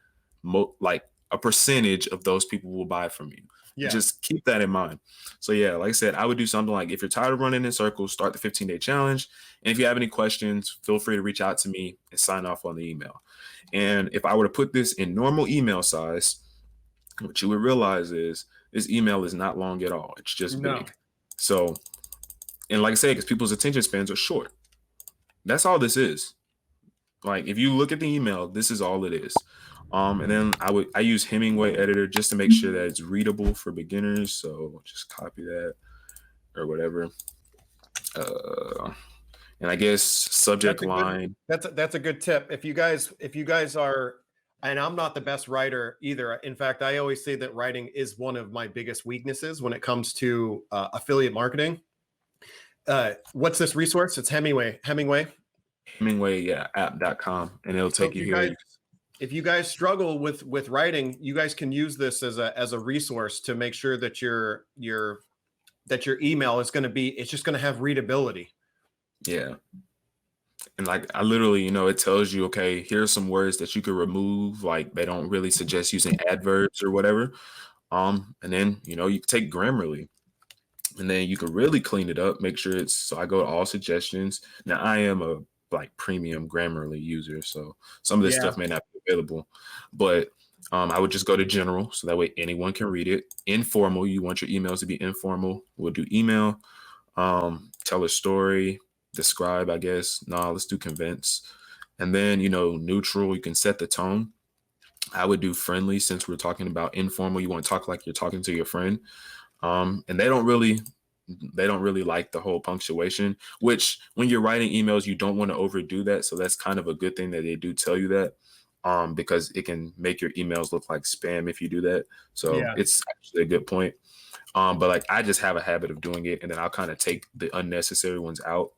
[SPEAKER 2] like a percentage of those people will buy from you. Just keep that in mind. So yeah, like I said, I would do something like, if you're tired of running in circles, start the 15-day challenge. And if you have any questions, feel free to reach out to me and sign off on the email. And if I were to put this in normal email size, what you would realize is this email is not long at all. It's just big. So, and like I said, because people's attention spans are short. That's all this is. Like, if you look at the email, this is all it is. And then I use Hemingway editor just to make sure that it's readable for beginners. So just copy that or whatever. And I guess subject line.
[SPEAKER 1] That's a good tip. If you guys are, and I'm not the best writer either. In fact, I always say that writing is one of my biggest weaknesses when it comes to affiliate marketing. What's this resource? It's Hemingway,
[SPEAKER 2] yeah, app.com, and it'll take you here.
[SPEAKER 1] If you guys struggle with writing, you guys can use this as a resource to make sure that your email is it's just going to have readability.
[SPEAKER 2] Yeah. And like, I literally, it tells you, okay, here's some words that you could remove. Like, they don't really suggest using adverbs or whatever. And then, you can take Grammarly, and then you can really clean it up, make sure so I go to all suggestions. Now, I am a premium Grammarly user, so some of this stuff may not be available, but I would just go to general, so that way anyone can read it. Informal, you want your emails to be informal. We'll do email, tell a story, describe, I guess. Let's do convince. And then, neutral, you can set the tone. I would do friendly, since we're talking about informal. You want to talk like you're talking to your friend. And they don't really like the whole punctuation, which when you're writing emails, you don't want to overdo that. So that's kind of a good thing that they do tell you that, because it can make your emails look like spam if you do that. So it's actually a good point. But like, I just have a habit of doing it, and then I'll kind of take the unnecessary ones out.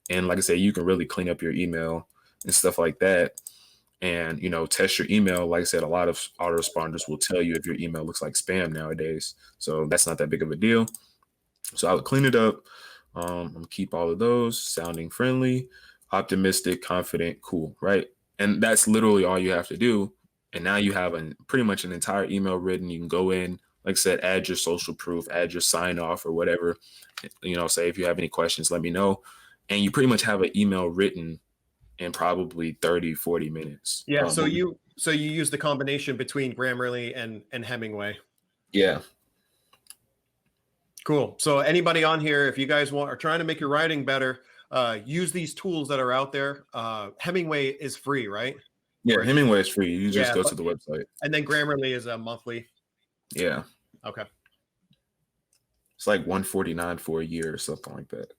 [SPEAKER 2] And like I said, you can really clean up your email and stuff like that. And, test your email. Like I said, a lot of autoresponders will tell you if your email looks like spam nowadays. So that's not that big of a deal. So I would clean it up. I'm gonna keep all of those: sounding friendly, optimistic, confident, cool, right? And that's literally all you have to do. And now you have pretty much an entire email written. You can go in, like I said, add your social proof, add your sign off or whatever. Say if you have any questions, let me know. And you pretty much have an email written in probably 30, 40 minutes.
[SPEAKER 1] Yeah. So you use the combination between Grammarly and Hemingway.
[SPEAKER 2] Yeah.
[SPEAKER 1] Cool. So anybody on here, if you guys are trying to make your writing better, use these tools that are out there. Hemingway is free, right?
[SPEAKER 2] Yeah, Hemingway is free. You just go to the website.
[SPEAKER 1] And then Grammarly is a monthly.
[SPEAKER 2] Yeah.
[SPEAKER 1] Okay.
[SPEAKER 2] It's like $149 for a year or something like that.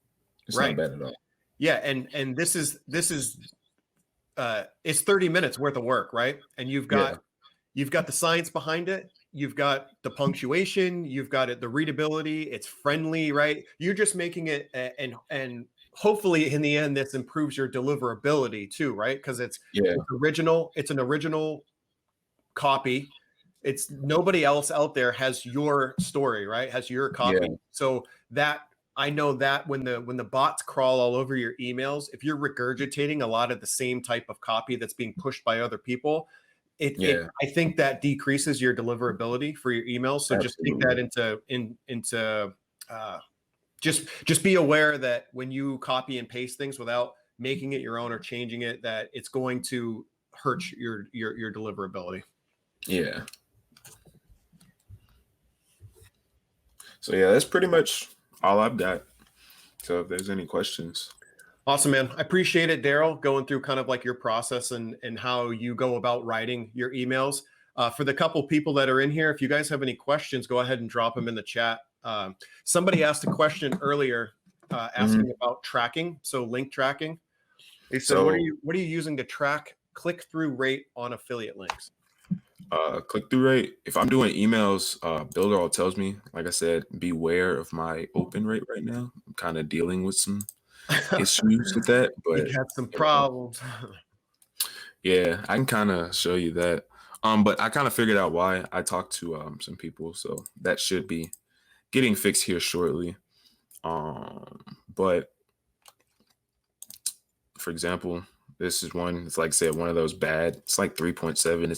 [SPEAKER 2] It's not bad at all.
[SPEAKER 1] Yeah, and this is it's 30 minutes worth of work, right? And you've got the science behind it. You've got the punctuation, you've got the readability, it's friendly, right? You're just making it, and hopefully in the end, this improves your deliverability too, right? Because it's original, it's an original copy. It's nobody else out there has your story, right? Has your copy. Yeah. So that, I know that when the bots crawl all over your emails, if you're regurgitating a lot of the same type of copy that's being pushed by other people, I think that decreases your deliverability for your emails. So just take that into just be aware that when you copy and paste things without making it your own or changing it, that it's going to hurt your deliverability.
[SPEAKER 2] Yeah. So yeah, that's pretty much all I've got. So if there's any questions.
[SPEAKER 1] Awesome, man. I appreciate it, Darryl, going through kind of like your process and how you go about writing your emails. For the couple people that are in here, if you guys have any questions, go ahead and drop them in the chat. Somebody asked a question earlier asking about tracking, so link tracking. They said, what are you using to track click-through rate on affiliate links?
[SPEAKER 2] Click-through rate. If I'm doing emails, Builder tells me, like I said, beware of my open rate right now. I'm kind of dealing with some issues with that, but
[SPEAKER 1] you had some problems.
[SPEAKER 2] Yeah, I can kind of show you that. But I kind of figured out why. I talked to some people, so that should be getting fixed here shortly. But for example, this is one. It's like I said, one of those bad. It's like 3.7.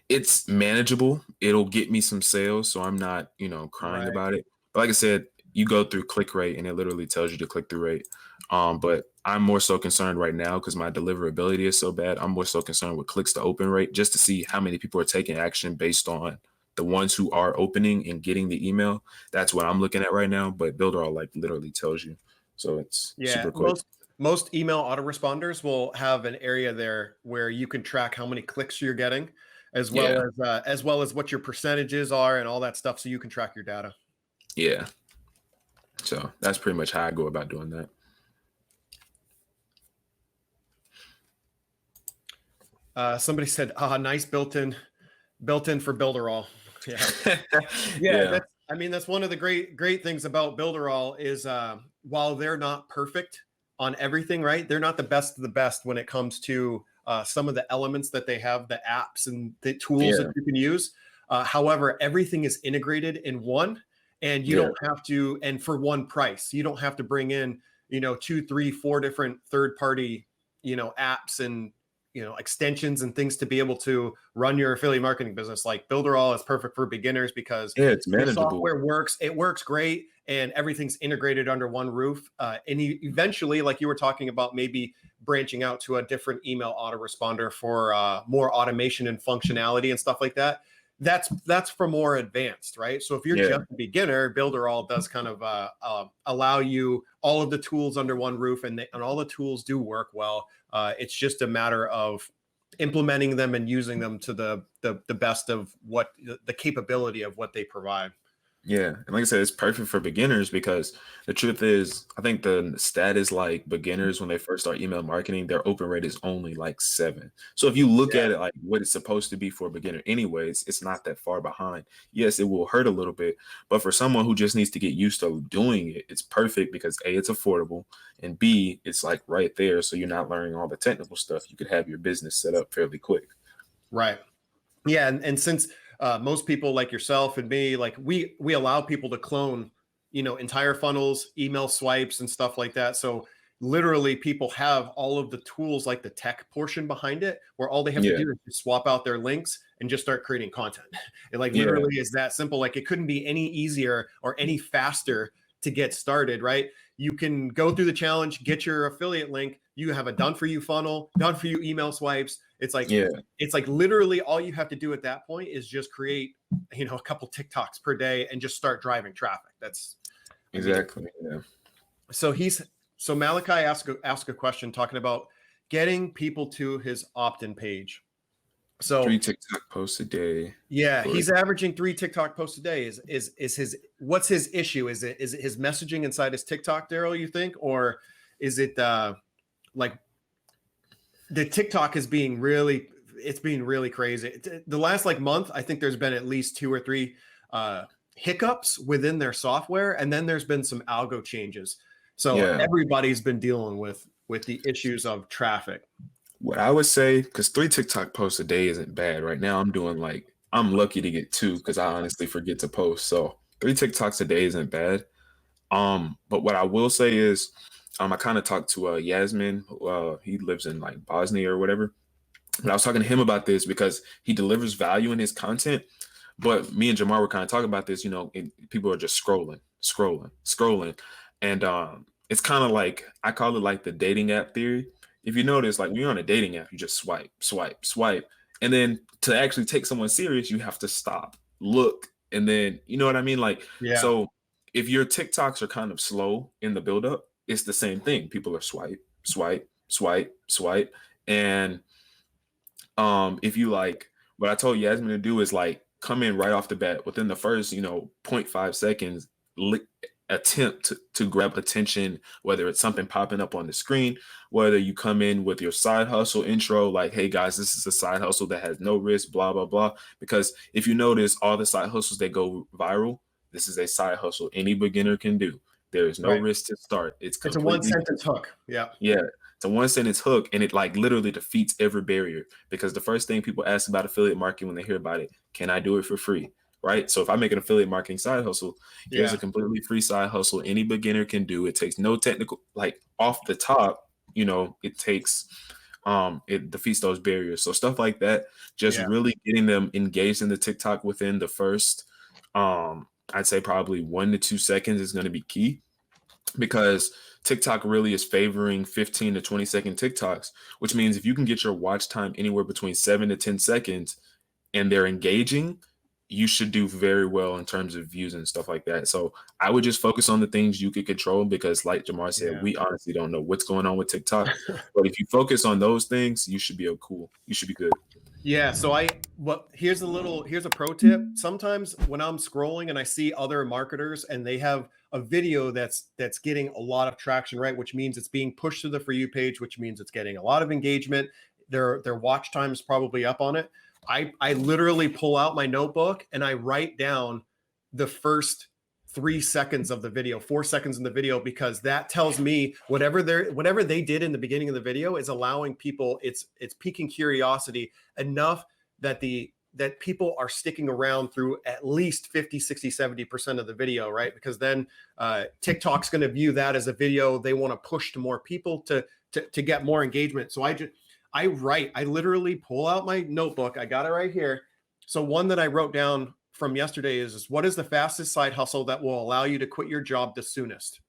[SPEAKER 2] It's manageable. It'll get me some sales, so I'm not, crying about it. But like I said, you go through click rate and it literally tells you the click-through rate. But I'm more so concerned right now because my deliverability is so bad. I'm more so concerned with clicks to open rate just to see how many people are taking action based on the ones who are opening and getting the email. That's what I'm looking at right now. But Builderall like literally tells you. So it's super quick.
[SPEAKER 1] Most email autoresponders will have an area there where you can track how many clicks you're getting, as well as what your percentages are and all that stuff, so you can track your data.
[SPEAKER 2] Yeah. So that's pretty much how I go about doing that.
[SPEAKER 1] Somebody said, nice built-in for Builderall. Yeah. That's one of the great things about Builderall is while they're not perfect on everything, right? They're not the best of the best when it comes to some of the elements that they have, the apps and the tools that you can use. However, everything is integrated in one, and you don't have to, and for one price, you don't have to bring in, 2, 3, 4 different third-party, apps and, extensions and things to be able to run your affiliate marketing business. Like Builderall is perfect for beginners because
[SPEAKER 2] it's manageable.
[SPEAKER 1] The software works. It works great, and everything's integrated under one roof. And eventually, like you were talking about, maybe branching out to a different email autoresponder for more automation and functionality and stuff like that. That's for more advanced, right? So if you're just a beginner, Builderall does kind of allow you all of the tools under one roof, and all the tools do work well. It's just a matter of implementing them and using them to the best of what the capability of what they provide.
[SPEAKER 2] Yeah. And like I said, it's perfect for beginners because the truth is, I think the stat is like beginners, when they first start email marketing, their open rate is only like 7. So if you look at it like what it's supposed to be for a beginner anyways, it's not that far behind. Yes, it will hurt a little bit, but for someone who just needs to get used to doing it, it's perfect because A, it's affordable, and B, it's like right there. So you're not learning all the technical stuff. You could have your business set up fairly quick.
[SPEAKER 1] Right. Yeah. And since most people like yourself and me, like we allow people to clone, entire funnels, email swipes and stuff like that. So literally people have all of the tools, like the tech portion behind it, where all they have to do is just swap out their links and just start creating content. It literally is that simple. Like it couldn't be any easier or any faster to get started, right? You can go through the challenge, get your affiliate link. You have a done for you funnel, done for you email swipes. It's like literally all you have to do at that point is just create, a couple TikToks per day and just start driving traffic. That's
[SPEAKER 2] exactly.
[SPEAKER 1] So Malachi asked a question talking about getting people to his opt-in page. So
[SPEAKER 2] 3 TikTok posts a day.
[SPEAKER 1] Yeah, he's averaging 3 TikTok posts a day. What's his issue? Is it his messaging inside his TikTok, Darryl, you think? Or is it like the TikTok is being really crazy? The last month, I think there's been at least 2 or 3 hiccups within their software, and then there's been some algo changes. So everybody's been dealing with the issues of traffic.
[SPEAKER 2] What I would say, because 3 TikTok posts a day isn't bad. Right now, I'm doing I'm lucky to get 2 because I honestly forget to post. So 3 TikToks a day isn't bad. But what I will say is, I kind of talked to Yasmin. He lives in Bosnia or whatever. But I was talking to him about this because he delivers value in his content. But me and Jamar were kind of talking about this, and people are just scrolling. And it's kind of I call it the dating app theory. If you notice, when you're on a dating app, you just swipe. And then to actually take someone serious, you have to stop, look, and then, you know what I mean? So if your TikToks are kind of slow in the buildup, it's the same thing. People are swipe. And if you what I told Yasmin to do is come in right off the bat within the first, 0.5 seconds, attempt to grab attention, whether it's something popping up on the screen, whether you come in with your side hustle intro, hey guys, this is a side hustle that has no risk, blah, blah, blah. Because if you notice, all the side hustles that go viral, this is a side hustle any beginner can do. There is no risk to start. It's
[SPEAKER 1] a 1-sentence hook. Yeah.
[SPEAKER 2] It's a 1-sentence hook, and it literally defeats every barrier, because the first thing people ask about affiliate marketing when they hear about it, can I do it for free? Right? So if I make an affiliate marketing side hustle, here's a completely free side hustle any beginner can do. It takes no technical, off the top, it takes it defeats those barriers. So stuff like that, just
[SPEAKER 1] Yeah.
[SPEAKER 2] really getting them engaged in the TikTok within the first, I'd say probably 1 to 2 seconds is going to be key, because TikTok really is favoring 15 to 20-second TikToks, which means if you can get your watch time anywhere between 7 to 10 seconds and they're engaging, you should do very well in terms of views and stuff like that. So I would just focus on the things you could control, because like Jamar said, we honestly don't know what's going on with TikTok. But if you focus on those things, you should be cool. You should be good.
[SPEAKER 1] Yeah. So here's a pro tip. Sometimes when I'm scrolling and I see other marketers and they have a video that's getting a lot of traction, right? Which means it's being pushed to the For You page, which means it's getting a lot of engagement. Their watch time is probably up on it. I literally pull out my notebook and I write down the first 3 seconds of the video, 4 seconds in the video, because that tells me whatever they did in the beginning of the video is allowing people, it's piquing curiosity enough that people are sticking around through at least 50, 60, 70% of the video, right? Because then TikTok's going to view that as a video they want to push to more people to get more engagement. So I literally pull out my notebook. I got it right here. So one that I wrote down from yesterday is what is the fastest side hustle that will allow you to quit your job the soonest?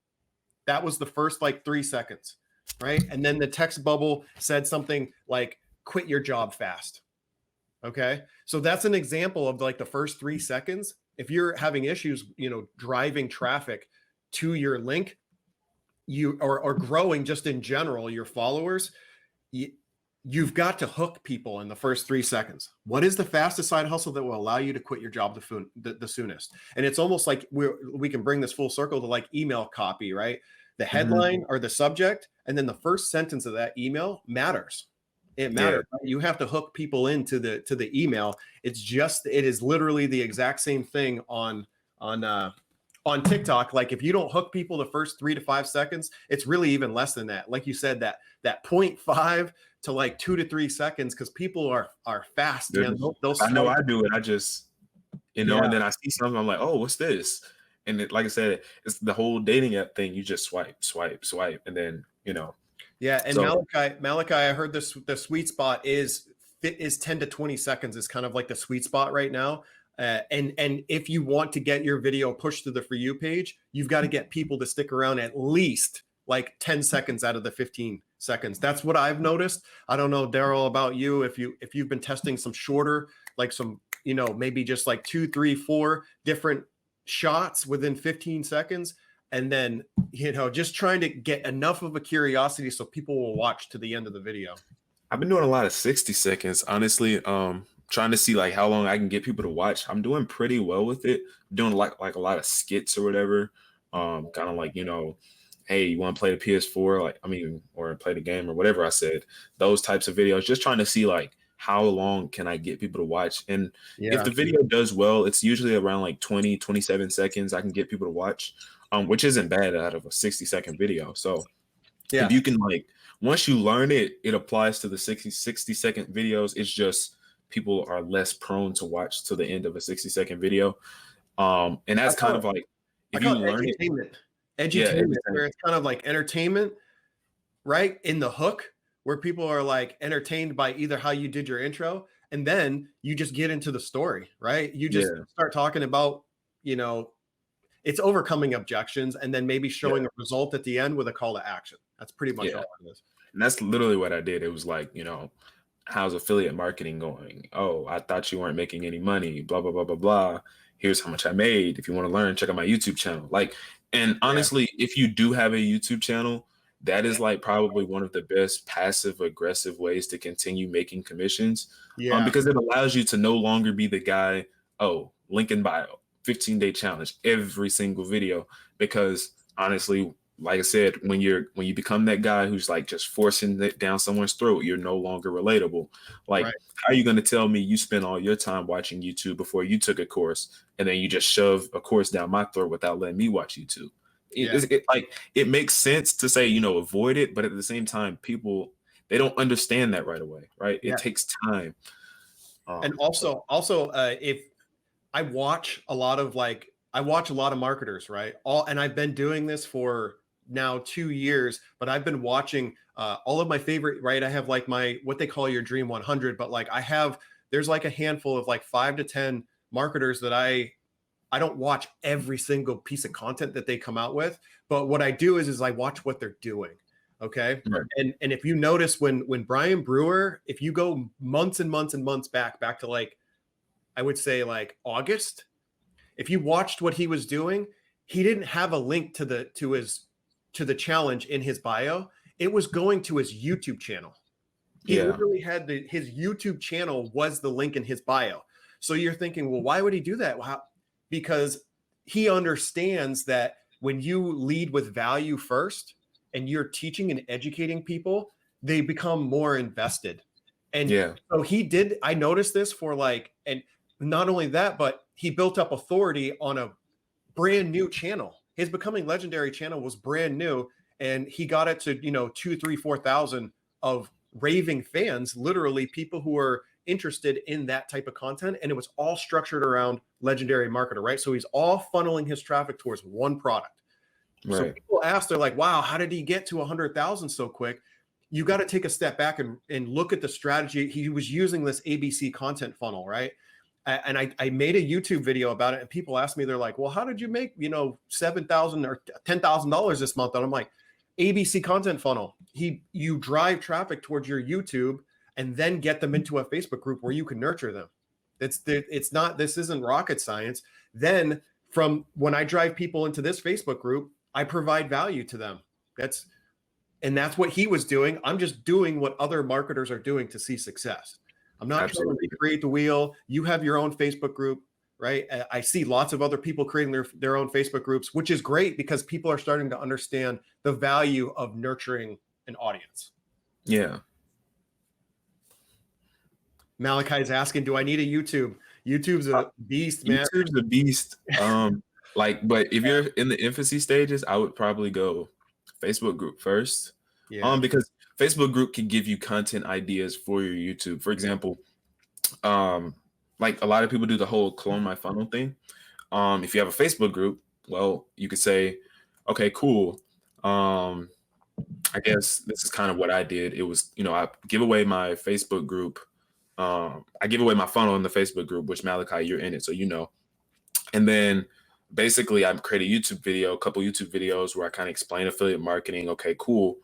[SPEAKER 1] That was the first 3 seconds, right? And then the text bubble said something like, quit your job fast. Okay. So that's an example of the first 3 seconds. If you're having issues, driving traffic to your link, or growing just in general, your followers, you've got to hook people in the first 3 seconds. What is the fastest side hustle that will allow you to quit your job the soonest? And it's almost like we can bring this full circle to email copy, right? The headline or the subject, and then the first sentence of that email matters. It matters. Yeah. Right? You have to hook people into the email. It is literally the exact same thing on TikTok. If you don't hook people the first 3 to 5 seconds, it's really even less than that. Like you said, that 0.5 to 2 to 3 seconds, because people are fast. Man.
[SPEAKER 2] I know I do it. I just, and then I see something, I'm like, oh, what's this? And like I said, it's the whole dating app thing. You just swipe, and then,
[SPEAKER 1] Yeah. And so, Malachi, I heard the sweet spot is 10 to 20 seconds is kind of the sweet spot right now. And if you want to get your video pushed to the For You page, you've got to get people to stick around at least 10 seconds out of the 15 seconds. That's what I've noticed. I don't know, Darryl, about you, if you've been testing some shorter, some, maybe just 2, 3, 4 different shots within 15 seconds. And then, just trying to get enough of a curiosity so people will watch to the end of the video.
[SPEAKER 2] I've been doing a lot of 60 seconds, honestly. Trying to see how long I can get people to watch. I'm doing pretty well with it. I'm doing like a lot of skits or whatever. Kind of hey, you want to play the PS4? Or play the game or whatever I said. Those types of videos, just trying to see how long can I get people to watch. And if the video does well, it's usually around 20, 27 seconds I can get people to watch, which isn't bad out of a 60-second video. So if you can once you learn it, it applies to the 60-second videos. It's just people are less prone to watch to the end of a 60-second video. And that's kind of if you learn
[SPEAKER 1] edutainment, where it's kind of entertainment, right? In the hook, where people are entertained by either how you did your intro, and then you just get into the story, right? You just start talking about, it's overcoming objections, and then maybe showing a result at the end with a call to action. That's pretty much all it is.
[SPEAKER 2] And that's literally what I did. It was how's affiliate marketing going? Oh, I thought you weren't making any money, blah, blah, blah, blah, blah. Here's how much I made. If you want to learn, check out my YouTube channel. And honestly, if you do have a YouTube channel, that is probably one of the best passive aggressive ways to continue making commissions. Because it allows you to no longer be the guy, link in bio, 15-day challenge, every single video. Because honestly, like I said, when you become that guy who's just forcing it down someone's throat, you're no longer relatable. How are you going to tell me you spent all your time watching YouTube before you took a course, and then you just shove a course down my throat without letting me watch YouTube? It makes sense to say, avoid it, but at the same time, people, they don't understand that right away, right? It takes time.
[SPEAKER 1] And also, if I watch a lot of marketers, right? And I've been doing this for now 2 years, but I've been watching all of my favorite, right? I have like my, what they call your dream 100, but like there's like a handful of like 5 to 10 marketers that I don't watch every single piece of content that they come out with, but what I do is I watch what they're doing. Okay.
[SPEAKER 2] Right.
[SPEAKER 1] And if you notice when Brian Brewer, if you go months and months and months back to like, I would say like August, if you watched what he was doing, he didn't have a link to the challenge in his bio. It was going to his YouTube channel. He literally had his YouTube channel was the link in his bio. So you're thinking, well, why would he do that? Well, because he understands that when you lead with value first and you're teaching and educating people, they become more invested. And so I noticed this for like, and not only that, but he built up authority on a brand new channel. His Becoming Legendary channel was brand new, and he got it to 2, 3, 4,000 of raving fans, literally people who are interested in that type of content, and it was all structured around Legendary Marketer, right? So he's all funneling his traffic towards one product. Right. So people ask, they're like, "Wow, how did he get to 100,000 so quick?" You got to take a step back and look at the strategy. He was using this ABC content funnel, right? And I made a YouTube video about it, and people ask me, they're like, "Well, how did you make, $7,000 or $10,000 this month?" And I'm like, ABC content funnel. You drive traffic towards your YouTube and then get them into a Facebook group where you can nurture them. This isn't rocket science. Then from when I drive people into this Facebook group, I provide value to them. That's what he was doing. I'm just doing what other marketers are doing to see success. I'm not trying to recreate the wheel. You have your own Facebook group, right? I see lots of other people creating their own Facebook groups, which is great because people are starting to understand the value of nurturing an audience.
[SPEAKER 2] Yeah.
[SPEAKER 1] Malachi's asking, do I need a YouTube? YouTube's a beast, man.
[SPEAKER 2] YouTube's a beast. But if you're in the infancy stages, I would probably go Facebook group first. Yeah. Because Facebook group can give you content ideas for your YouTube. For example, like a lot of people do the whole clone my funnel thing. If you have a Facebook group, well, you could say, okay, cool. I guess this is kind of what I did. It was, I give away my Facebook group. I give away my funnel in the Facebook group, which Malachi, you're in it, so and then basically I create a YouTube video, a couple YouTube videos where I kind of explain affiliate marketing. Okay, cool.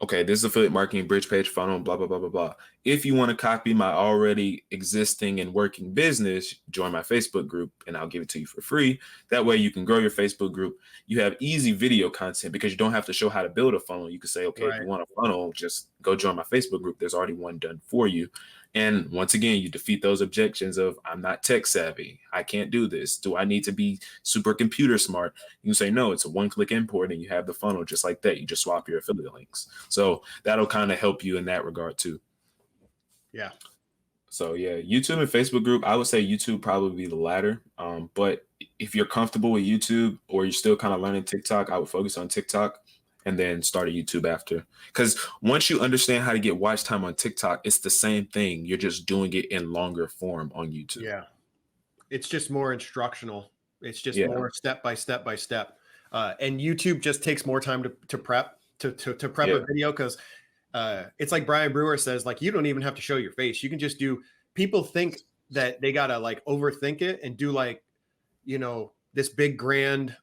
[SPEAKER 2] Okay, this is affiliate marketing, bridge page funnel, blah, blah, blah, blah, blah. If you want to copy my already existing and working business, join my Facebook group and I'll give it to you for free. That way you can grow your Facebook group. You have easy video content because you don't have to show how to build a funnel. You can say, okay, If you want a funnel, just go join my Facebook group. There's already one done for you. And once again, you defeat those objections of I'm not tech savvy. I can't do this. Do I need to be super computer smart? You can say, no, it's a one-click import and you have the funnel just like that. You just swap your affiliate links. So that'll kind of help you in that regard too.
[SPEAKER 1] Yeah.
[SPEAKER 2] So yeah, YouTube and Facebook group, I would say YouTube probably be the latter. But if you're comfortable with YouTube or you're still kind of learning TikTok, I would focus on TikTok and then start a YouTube after. Because once you understand how to get watch time on TikTok, it's the same thing. You're just doing it in longer form on YouTube.
[SPEAKER 1] Yeah. It's just more instructional. It's just more step by step by step. And YouTube just takes more time to prep a video because it's like Brian Brewer says, like, you don't even have to show your face. You can just people think that they got to like overthink it and do like, this big grand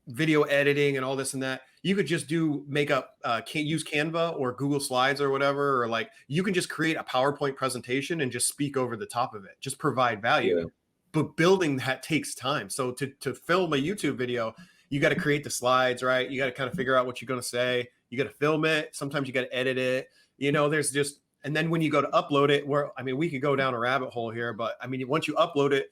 [SPEAKER 1] video editing and all this and that. You could just use Canva or Google Slides or whatever, or like you can just create a PowerPoint presentation and just speak over the top of it, just provide value. Yeah. But building that takes time. So to film a YouTube video, you got to create the slides, right? You got to kind of figure out what you're going to say. You got to film it. Sometimes you got to edit it. And then when you go to upload it, we could go down a rabbit hole here, but once you upload it,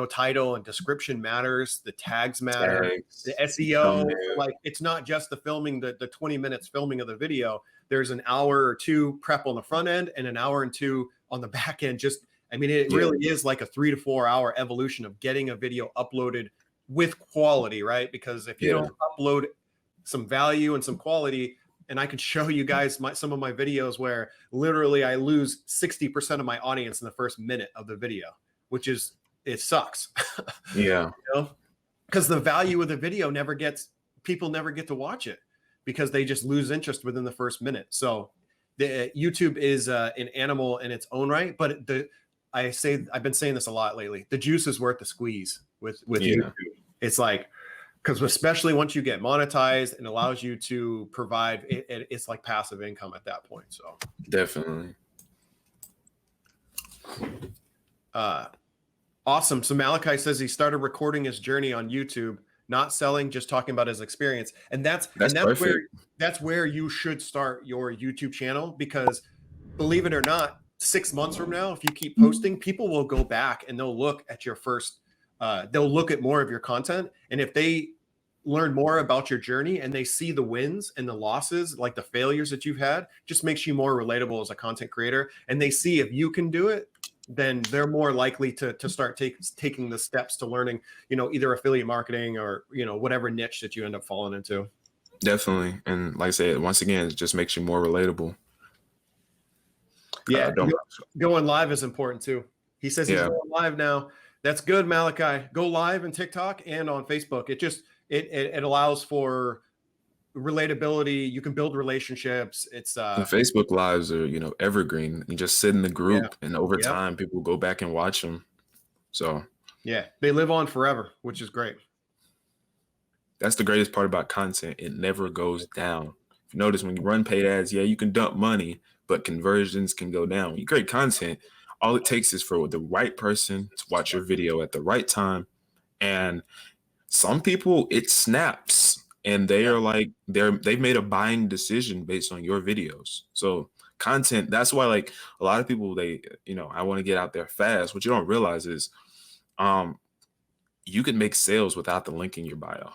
[SPEAKER 1] title and description matters, the tags matter, the SEO, like it's not just the filming, the 20 minutes filming of the video. There's an hour or two prep on the front end and an hour and two on the back end. It really is like a 3 to 4 hour evolution of getting a video uploaded with quality, right? Because if you don't upload some value and some quality, and I could show you guys some of my videos where literally I lose 60% of my audience in the first minute of the video, it sucks. Yeah. Because the value of the video never gets people never get to watch it because they just lose interest within the first minute. So the YouTube is an animal in its own right, but I've been saying this a lot lately. The juice is worth the squeeze with YouTube. It's like, because especially once you get monetized, it allows you to provide it's like passive income at that point. So
[SPEAKER 2] definitely.
[SPEAKER 1] Awesome. So Malachi says he started recording his journey on YouTube, not selling, just talking about his experience. And that's where you should start your YouTube channel, because believe it or not, 6 months from now, if you keep posting, people will go back and they'll look at your first, they'll look at more of your content. And if they learn more about your journey and they see the wins and the losses, like the failures that you've had, just makes you more relatable as a content creator. And they see if you can do it, then they're more likely to start taking the steps to learning, either affiliate marketing or, whatever niche that you end up falling into.
[SPEAKER 2] Definitely. And like I said, once again, it just makes you more relatable.
[SPEAKER 1] Yeah. Going live is important too. He says he's going live now. That's good, Malachi. Go live on TikTok and on Facebook. It allows for relatability. You can build relationships. It's
[SPEAKER 2] and Facebook lives are evergreen. You just sit in the group and over time people go back and watch them. So
[SPEAKER 1] they live on forever, which is great.
[SPEAKER 2] That's the greatest part about content. It never goes down. If you notice, when you run paid ads, you can dump money, but conversions can go down. When you create content, all it takes is for the right person to watch your video at the right time. And some people, it snaps. And they are like, they've made a buying decision based on your videos. So content, that's why like a lot of people, I want to get out there fast. What you don't realize is you can make sales without the link in your bio.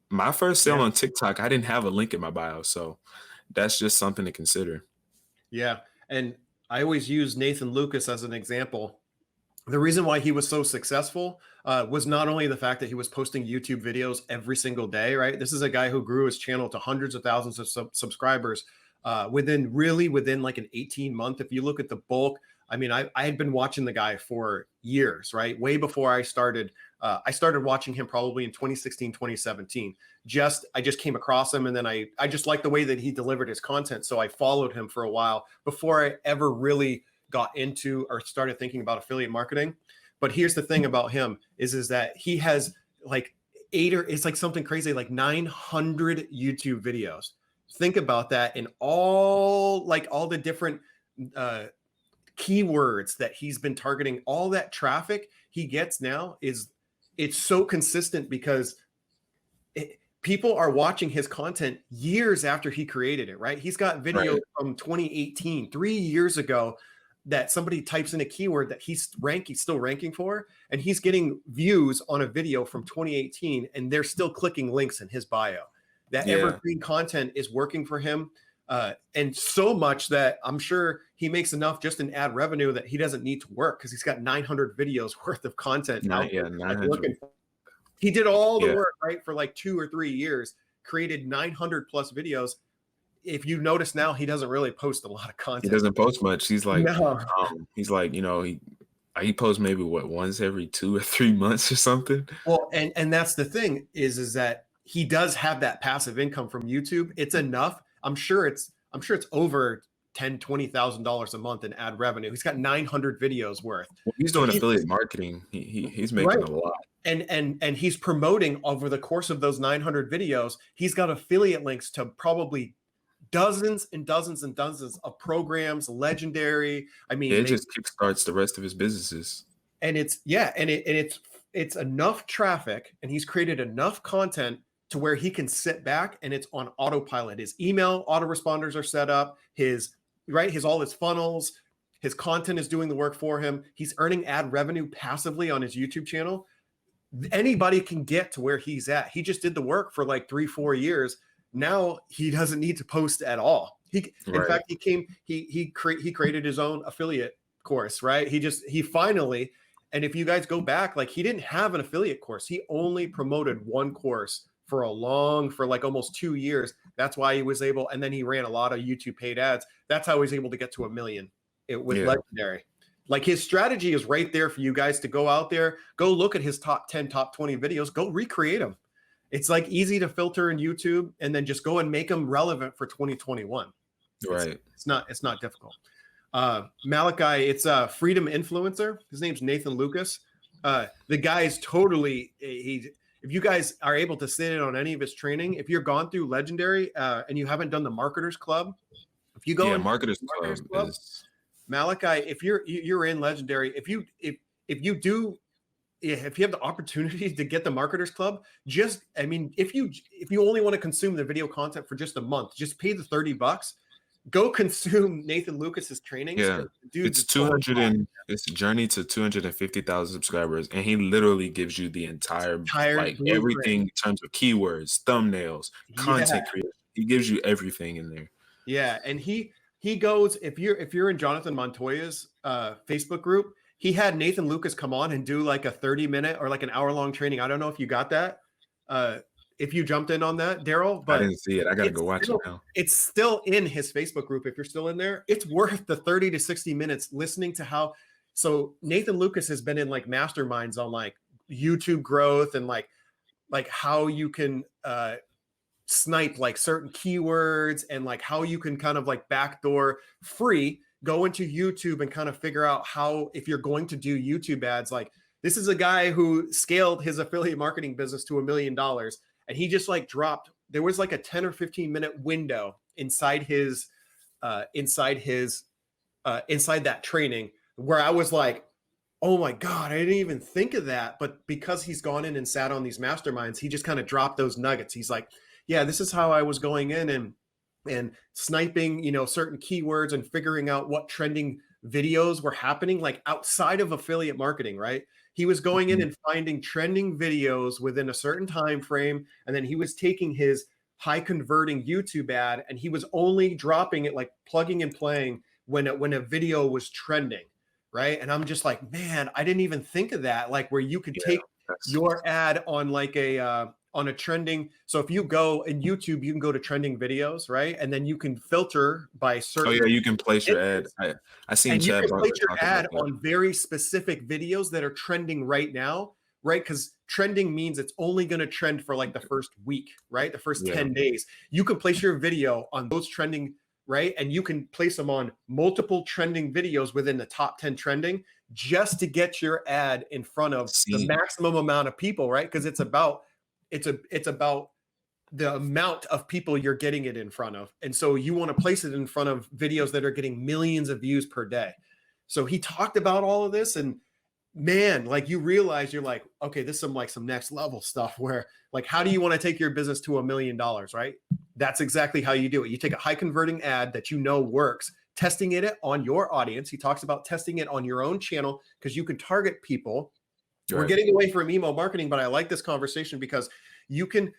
[SPEAKER 2] My first sale on TikTok, I didn't have a link in my bio. So that's just something to consider.
[SPEAKER 1] Yeah. And I always use Nathan Lucas as an example. The reason why he was so successful was not only the fact that he was posting YouTube videos every single day, right? This is a guy who grew his channel to hundreds of thousands of subscribers within like an 18-month. If you look at the bulk, I mean, I had been watching the guy for years, right? Way before I started watching him probably in 2016, 2017. I just came across him, and then I just liked the way that he delivered his content. So I followed him for a while before I ever really got into or started thinking about affiliate marketing. But here's the thing about him is that he has like it's like something crazy, like 900 YouTube videos. Think about that, and all the different keywords that he's been targeting, all that traffic he gets now it's so consistent because people are watching his content years after he created it, right? He's got videos from 2018, 3 years ago, that somebody types in a keyword that he's still ranking for, and he's getting views on a video from 2018, and they're still clicking links in his bio. That evergreen content is working for him. And so much that I'm sure he makes enough just in ad revenue that he doesn't need to work, because he's got 900 videos worth of content. He did all the work, right? For like 2 or 3 years, created 900 plus videos. If you notice now, he doesn't really post a lot of content.
[SPEAKER 2] He doesn't post much. He's like, he posts maybe once every 2 or 3 months or something.
[SPEAKER 1] Well, and that's the thing is that he does have that passive income from YouTube. It's enough. I'm sure it's over $10,000-$20,000 a month in ad revenue. He's got 900 videos worth.
[SPEAKER 2] Well, he's doing affiliate marketing. He's making a lot.
[SPEAKER 1] And he's promoting over the course of those 900 videos. He's got affiliate links to probably dozens and dozens and dozens of programs, legendary. I mean,
[SPEAKER 2] it just kickstarts the rest of his businesses.
[SPEAKER 1] And it's enough traffic, and he's created enough content to where he can sit back and it's on autopilot. His email autoresponders are set up, all his funnels, his content is doing the work for him. He's earning ad revenue passively on his YouTube channel. Anybody can get to where he's at. He just did the work for like 3-4 years. Now he doesn't need to post at all. In fact, he created his own affiliate course, right? He finally, and if you guys go back, like, he didn't have an affiliate course. He only promoted one course for like almost 2 years. That's why he was able, and then he ran a lot of YouTube paid ads. That's how he was able to get to 1 million with Legendary. Like, his strategy is right there for you guys to go out there, go look at his top 10, top 20 videos, go recreate them. It's like easy to filter in YouTube and then just go and make them relevant for 2021.
[SPEAKER 2] Right.
[SPEAKER 1] It's not difficult. Malachi, it's a freedom influencer. His name's Nathan Lucas. The guy is totally, if you guys are able to sit in on any of his training, if you're gone through Legendary and you haven't done the Marketers Club, if you go in
[SPEAKER 2] Marketers Club is...
[SPEAKER 1] Malachi, if you're in Legendary, if you have the opportunity to get the Marketers Club, if you only want to consume the video content for just a month, just pay the $30. Go consume Nathan Lucas's trainings.
[SPEAKER 2] Yeah, it's 200 and it's a journey to 250,000 subscribers, and he literally gives you the entire like everything in terms of keywords, thumbnails, content creation. He gives you everything in there.
[SPEAKER 1] Yeah, and he goes, if you're in Jonathan Montoya's Facebook group, he had Nathan Lucas come on and do like a 30-minute or like an hour-long training. I don't know if you got that. If you jumped in on that, Darryl, but
[SPEAKER 2] I didn't see it. I got to go watch it now.
[SPEAKER 1] It's still in his Facebook group. If you're still in there, it's worth the 30 to 60 minutes listening to how. So Nathan Lucas has been in like masterminds on like YouTube growth and like how you can snipe like certain keywords and like how you can kind of like backdoor free go into YouTube and kind of figure out how, if you're going to do YouTube ads, like this is a guy who scaled his affiliate marketing business to $1 million. And he just like dropped, there was like a 10 or 15 minute window inside that training where I was like, oh my God, I didn't even think of that. But because he's gone in and sat on these masterminds, he just kind of dropped those nuggets. He's like, yeah, this is how I was going in and sniping, certain keywords and figuring out what trending videos were happening, like outside of affiliate marketing, right? He was going in and finding trending videos within a certain time frame, and then he was taking his high converting YouTube ad and he was only dropping it, like plugging and playing when a video was trending, right? And I'm just like, man, I didn't even think of that, like where you could take your ad on like on a trending. So if you go in YouTube, you can go to trending videos, right? And then you can filter by certain.
[SPEAKER 2] Oh yeah, you can place your ad. I seen.
[SPEAKER 1] And you can place your ad on very specific videos that are trending right now, right? Because trending means it's only going to trend for like the first week, right? The first 10 days. You can place your video on those trending, right? And you can place them on multiple trending videos within the top 10 trending just to get your ad in front of the maximum amount of people, right? Because it's about the amount of people you're getting it in front of. And so you want to place it in front of videos that are getting millions of views per day. So he talked about all of this, and man, like you realize you're like, okay, this is some next level stuff where like, how do you want to take your business to $1 million, right? That's exactly how you do it. You take a high converting ad that works, testing it on your audience. He talks about testing it on your own channel because you can target people. Right. We're getting away from email marketing, but I like this conversation because you can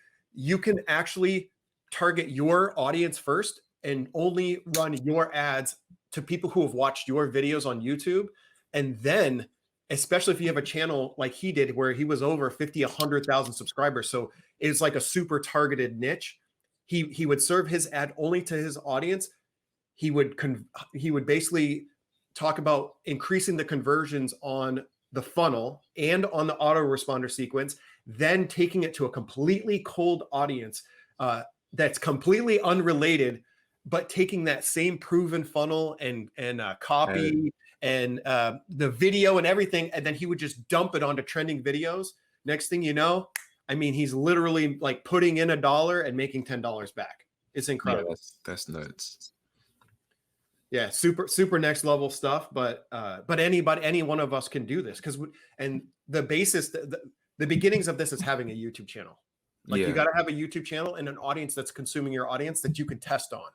[SPEAKER 1] actually target your audience first and only run your ads to people who have watched your videos on YouTube. And then, especially if you have a channel like he did, where he was over 50, 100,000 subscribers. So it's like a super targeted niche. He would serve his ad only to his audience. He would basically talk about increasing the conversions on the funnel and on the autoresponder sequence, then taking it to a completely cold audience that's completely unrelated, but taking that same proven funnel and copy and the video and everything, and then he would just dump it onto trending videos. Next thing you know, I mean, he's literally like putting in $1 and making $10 back. It's incredible.
[SPEAKER 2] Yeah, that's nuts.
[SPEAKER 1] Yeah, super next level stuff, but any one of us can do this and the basis, the beginnings of this is having a YouTube channel. Like you got to have a YouTube channel and an audience that's consuming your audience that you can test on.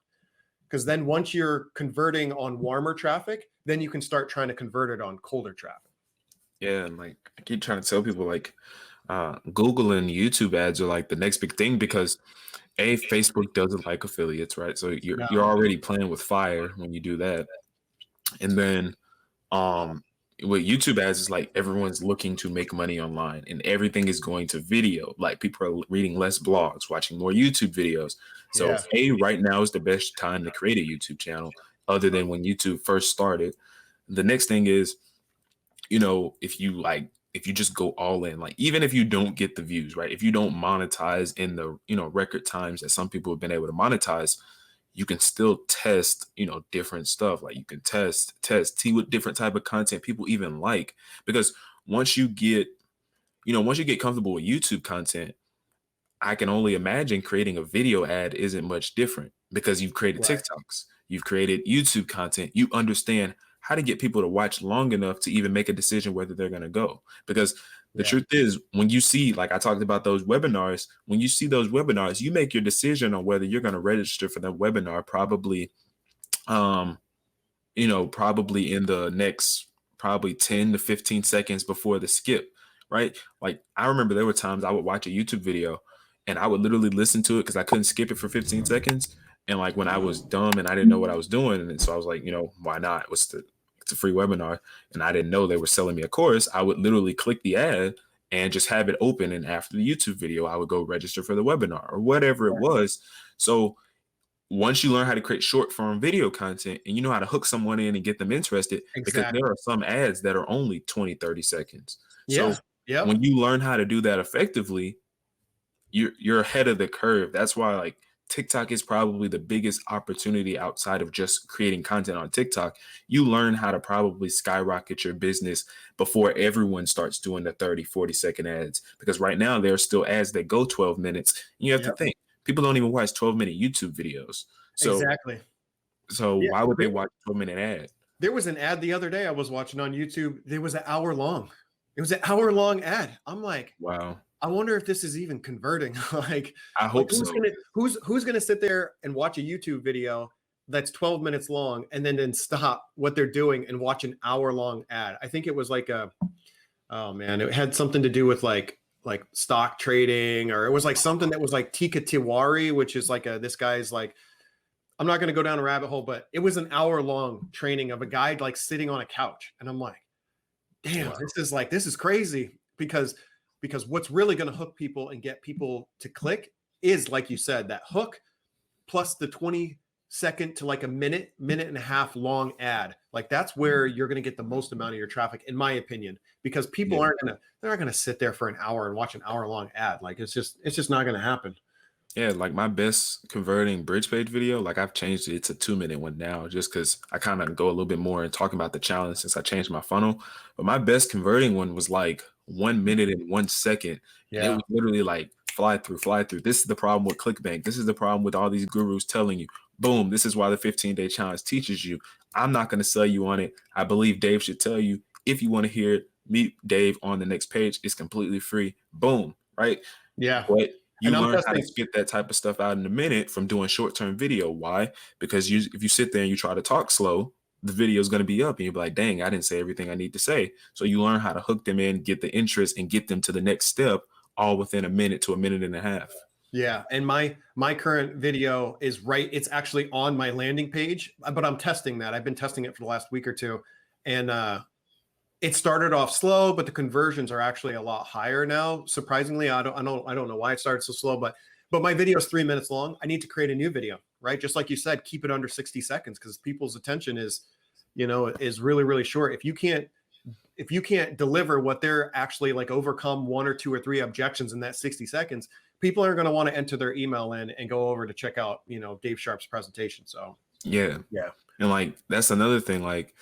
[SPEAKER 1] Because then once you're converting on warmer traffic, then you can start trying to convert it on colder traffic.
[SPEAKER 2] Yeah, and like I keep trying to tell people, like Google and YouTube ads are like the next big thing because Facebook doesn't like affiliates, right? So you're already playing with fire when you do that. And then with YouTube ads, is like everyone's looking to make money online and everything is going to video. Like people are reading less blogs, watching more YouTube videos. So right now is the best time to create a YouTube channel, other than when YouTube first started. The next thing is, if you like if you just go all in, like even if you don't get the views, right? If you don't monetize in the, record times that some people have been able to monetize, you can still test, different stuff. Like you can see what different type of content people even like. Because once you get, once you get comfortable with YouTube content, I can only imagine creating a video ad isn't much different, because you've created TikToks, you've created YouTube content, you understand how to get people to watch long enough to even make a decision whether they're going to go. Because the truth is, when you see, like I talked about those webinars, when you see those webinars, you make your decision on whether you're going to register for that webinar probably, probably in the next, probably 10 to 15 seconds before the skip, right? Like I remember there were times I would watch a YouTube video and I would literally listen to it because I couldn't skip it for 15 seconds. And like when I was dumb and I didn't know what I was doing, and so I was like, why not? It's a free webinar, and I didn't know they were selling me a course. I would literally click the ad and just have it open, and after the YouTube video, I would go register for the webinar or whatever it was. So once you learn how to create short form video content and you know how to hook someone in and get them interested, because there are some ads that are only 20, 30 seconds. So when you learn how to do that effectively, you're ahead of the curve. That's why like TikTok is probably the biggest opportunity outside of just creating content on TikTok. You learn how to probably skyrocket your business before everyone starts doing the 30, 40-second ads. Because right now there are still ads that go 12 minutes. You have to think, people don't even watch 12-minute YouTube videos. So why would they watch a 12-minute ad?
[SPEAKER 1] There was an ad the other day I was watching on YouTube. There was an hour long. It was an hour-long ad. I'm like,
[SPEAKER 2] wow.
[SPEAKER 1] I wonder if this is even converting.
[SPEAKER 2] I hope so.
[SPEAKER 1] Who's gonna sit there and watch a YouTube video that's 12 minutes long and then stop what they're doing and watch an hour-long ad? I think it was like it had something to do with like stock trading, or it was like something that was like Tika Tiwari, which is like this guy's like, I'm not gonna go down a rabbit hole, but it was an hour-long training of a guy like sitting on a couch, and I'm like, damn, wow. This is crazy, because what's really going to hook people and get people to click is, like you said, that hook plus the 20-second to like a minute and a half long ad. Like that's where you're going to get the most amount of your traffic, in my opinion, because people they're not going to sit there for an hour and watch an hour-long ad. Like it's just not going to happen.
[SPEAKER 2] Yeah, like my best converting bridge page video, like I've changed it to 2-minute one now, just because I kind of go a little bit more and talking about the challenge since I changed my funnel. But my best converting one was like 1 minute and 1 second. Yeah. And it was literally like fly through. This is the problem with ClickBank. This is the problem with all these gurus telling you, boom, this is why the 15-day challenge teaches you. I'm not going to sell you on it. I believe Dave should tell you. If you want to hear it, meet Dave on the next page. It's completely free. Boom. Right?
[SPEAKER 1] Yeah.
[SPEAKER 2] But you learn how to spit that type of stuff out in a minute from doing short-term video. Why? Because if you sit there and you try to talk slow, the video is going to be up and you'll be like, dang, I didn't say everything I need to say. So you learn how to hook them in, get the interest, and get them to the next step, all within a minute to a minute and a half.
[SPEAKER 1] Yeah. And my current video is it's actually on my landing page, but I'm testing that. I've been testing it for the last week or two. And it started off slow, but the conversions are actually a lot higher now. Surprisingly, I don't know why it started so slow, but my video is 3 minutes long. I need to create a new video, right? Just like you said, keep it under 60 seconds, because people's attention is really, really short. If you can't deliver what they're actually like, overcome 1 or 2 or 3 objections in that 60 seconds, people are going to want to enter their email in and go over to check out, Dave Sharp's presentation. So
[SPEAKER 2] yeah. And like, that's another thing. Like,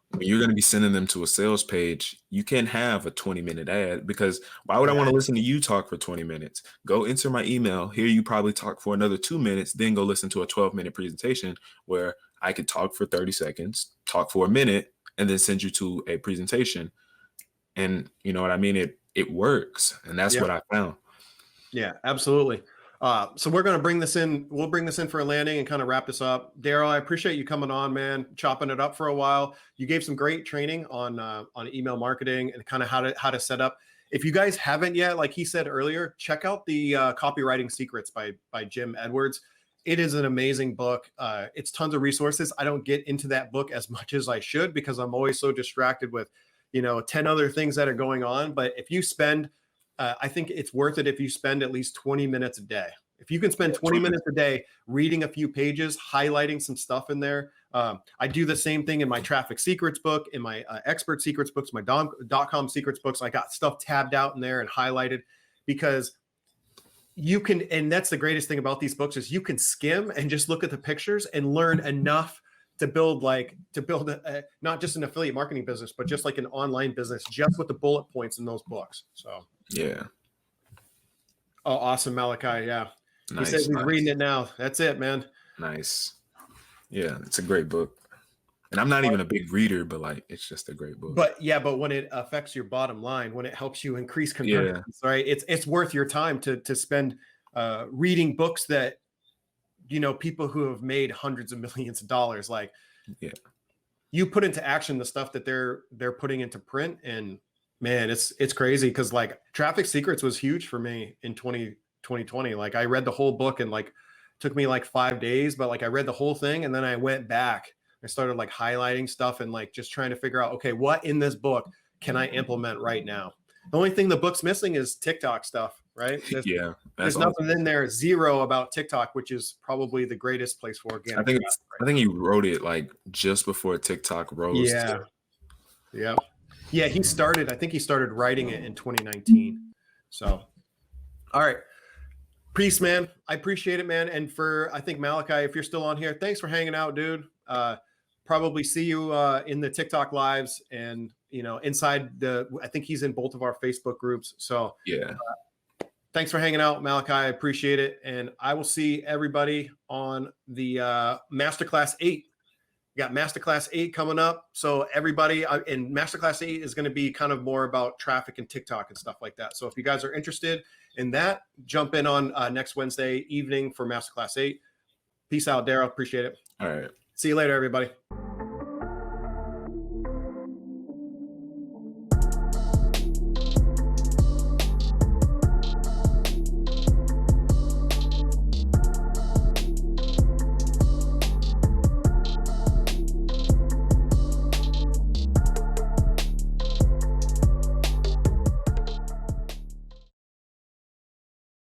[SPEAKER 2] when you're going to be sending them to a sales page, you can't have a 20-minute ad, because why would I want to listen to you talk for 20 minutes? Go enter my email. Here you probably talk for another 2 minutes, then go listen to a 12-minute presentation where I could talk for 30 seconds, talk for a minute, and then send you to a presentation. And you know what I mean? It works. And that's what I found.
[SPEAKER 1] Yeah, absolutely. So we're going to bring this in. We'll bring this in for a landing and kind of wrap this up. Darryl, I appreciate you coming on, man, chopping it up for a while. You gave some great training on email marketing and kind of how to set up. If you guys haven't yet, like he said earlier, check out the Copywriting Secrets by Jim Edwards. It is an amazing book. It's tons of resources. I don't get into that book as much as I should, because I'm always so distracted with, 10 other things that are going on. But if you spend I think it's worth it if you spend at least 20 minutes a day. If you can spend 20 minutes a day reading a few pages, highlighting some stuff in there, I do the same thing in my traffic secrets book, in my expert secrets books, my .com secrets books. I got stuff tabbed out in there and highlighted, because you can, and that's the greatest thing about these books, is you can skim and just look at the pictures and learn enough to build not just an affiliate marketing business, but just like an online business, just with the bullet points in those books. So
[SPEAKER 2] yeah.
[SPEAKER 1] Oh, awesome, Malachi. Yeah.
[SPEAKER 2] Nice,
[SPEAKER 1] he says he's reading it now. That's it, man.
[SPEAKER 2] Nice. Yeah, it's a great book. And I'm not even a big reader, but like, it's just a great book.
[SPEAKER 1] But when it affects your bottom line, when it helps you increase conversions, right? It's worth your time to spend reading books that, people who have made hundreds of millions of dollars, like, you put into action the stuff that they're putting into print, and man, it's crazy. Cause like Traffic Secrets was huge for me in 2020. Like I read the whole book, and like took me like 5 days, but like I read the whole thing, and then I went back. I started like highlighting stuff and like just trying to figure out, okay, what in this book can I implement right now? The only thing the book's missing is TikTok stuff, right? There's nothing in there, zero about TikTok, which is probably the greatest place for organic.
[SPEAKER 2] I think he wrote it like just before TikTok rose.
[SPEAKER 1] Yeah. I think he started writing it in 2019. So, all right. Peace, man. I appreciate it, man. And I think Malachi, if you're still on here, thanks for hanging out, dude. Probably see you in the TikTok lives, and inside I think he's in both of our Facebook groups. So thanks for hanging out, Malachi. I appreciate it. And I will see everybody on the Masterclass 8. We got Masterclass 8 coming up. So everybody in Masterclass 8 is going to be kind of more about traffic and TikTok and stuff like that. So if you guys are interested in that, jump in on next Wednesday evening for Masterclass 8. Peace out, Darryl. Appreciate it.
[SPEAKER 2] All right.
[SPEAKER 1] See you later, everybody.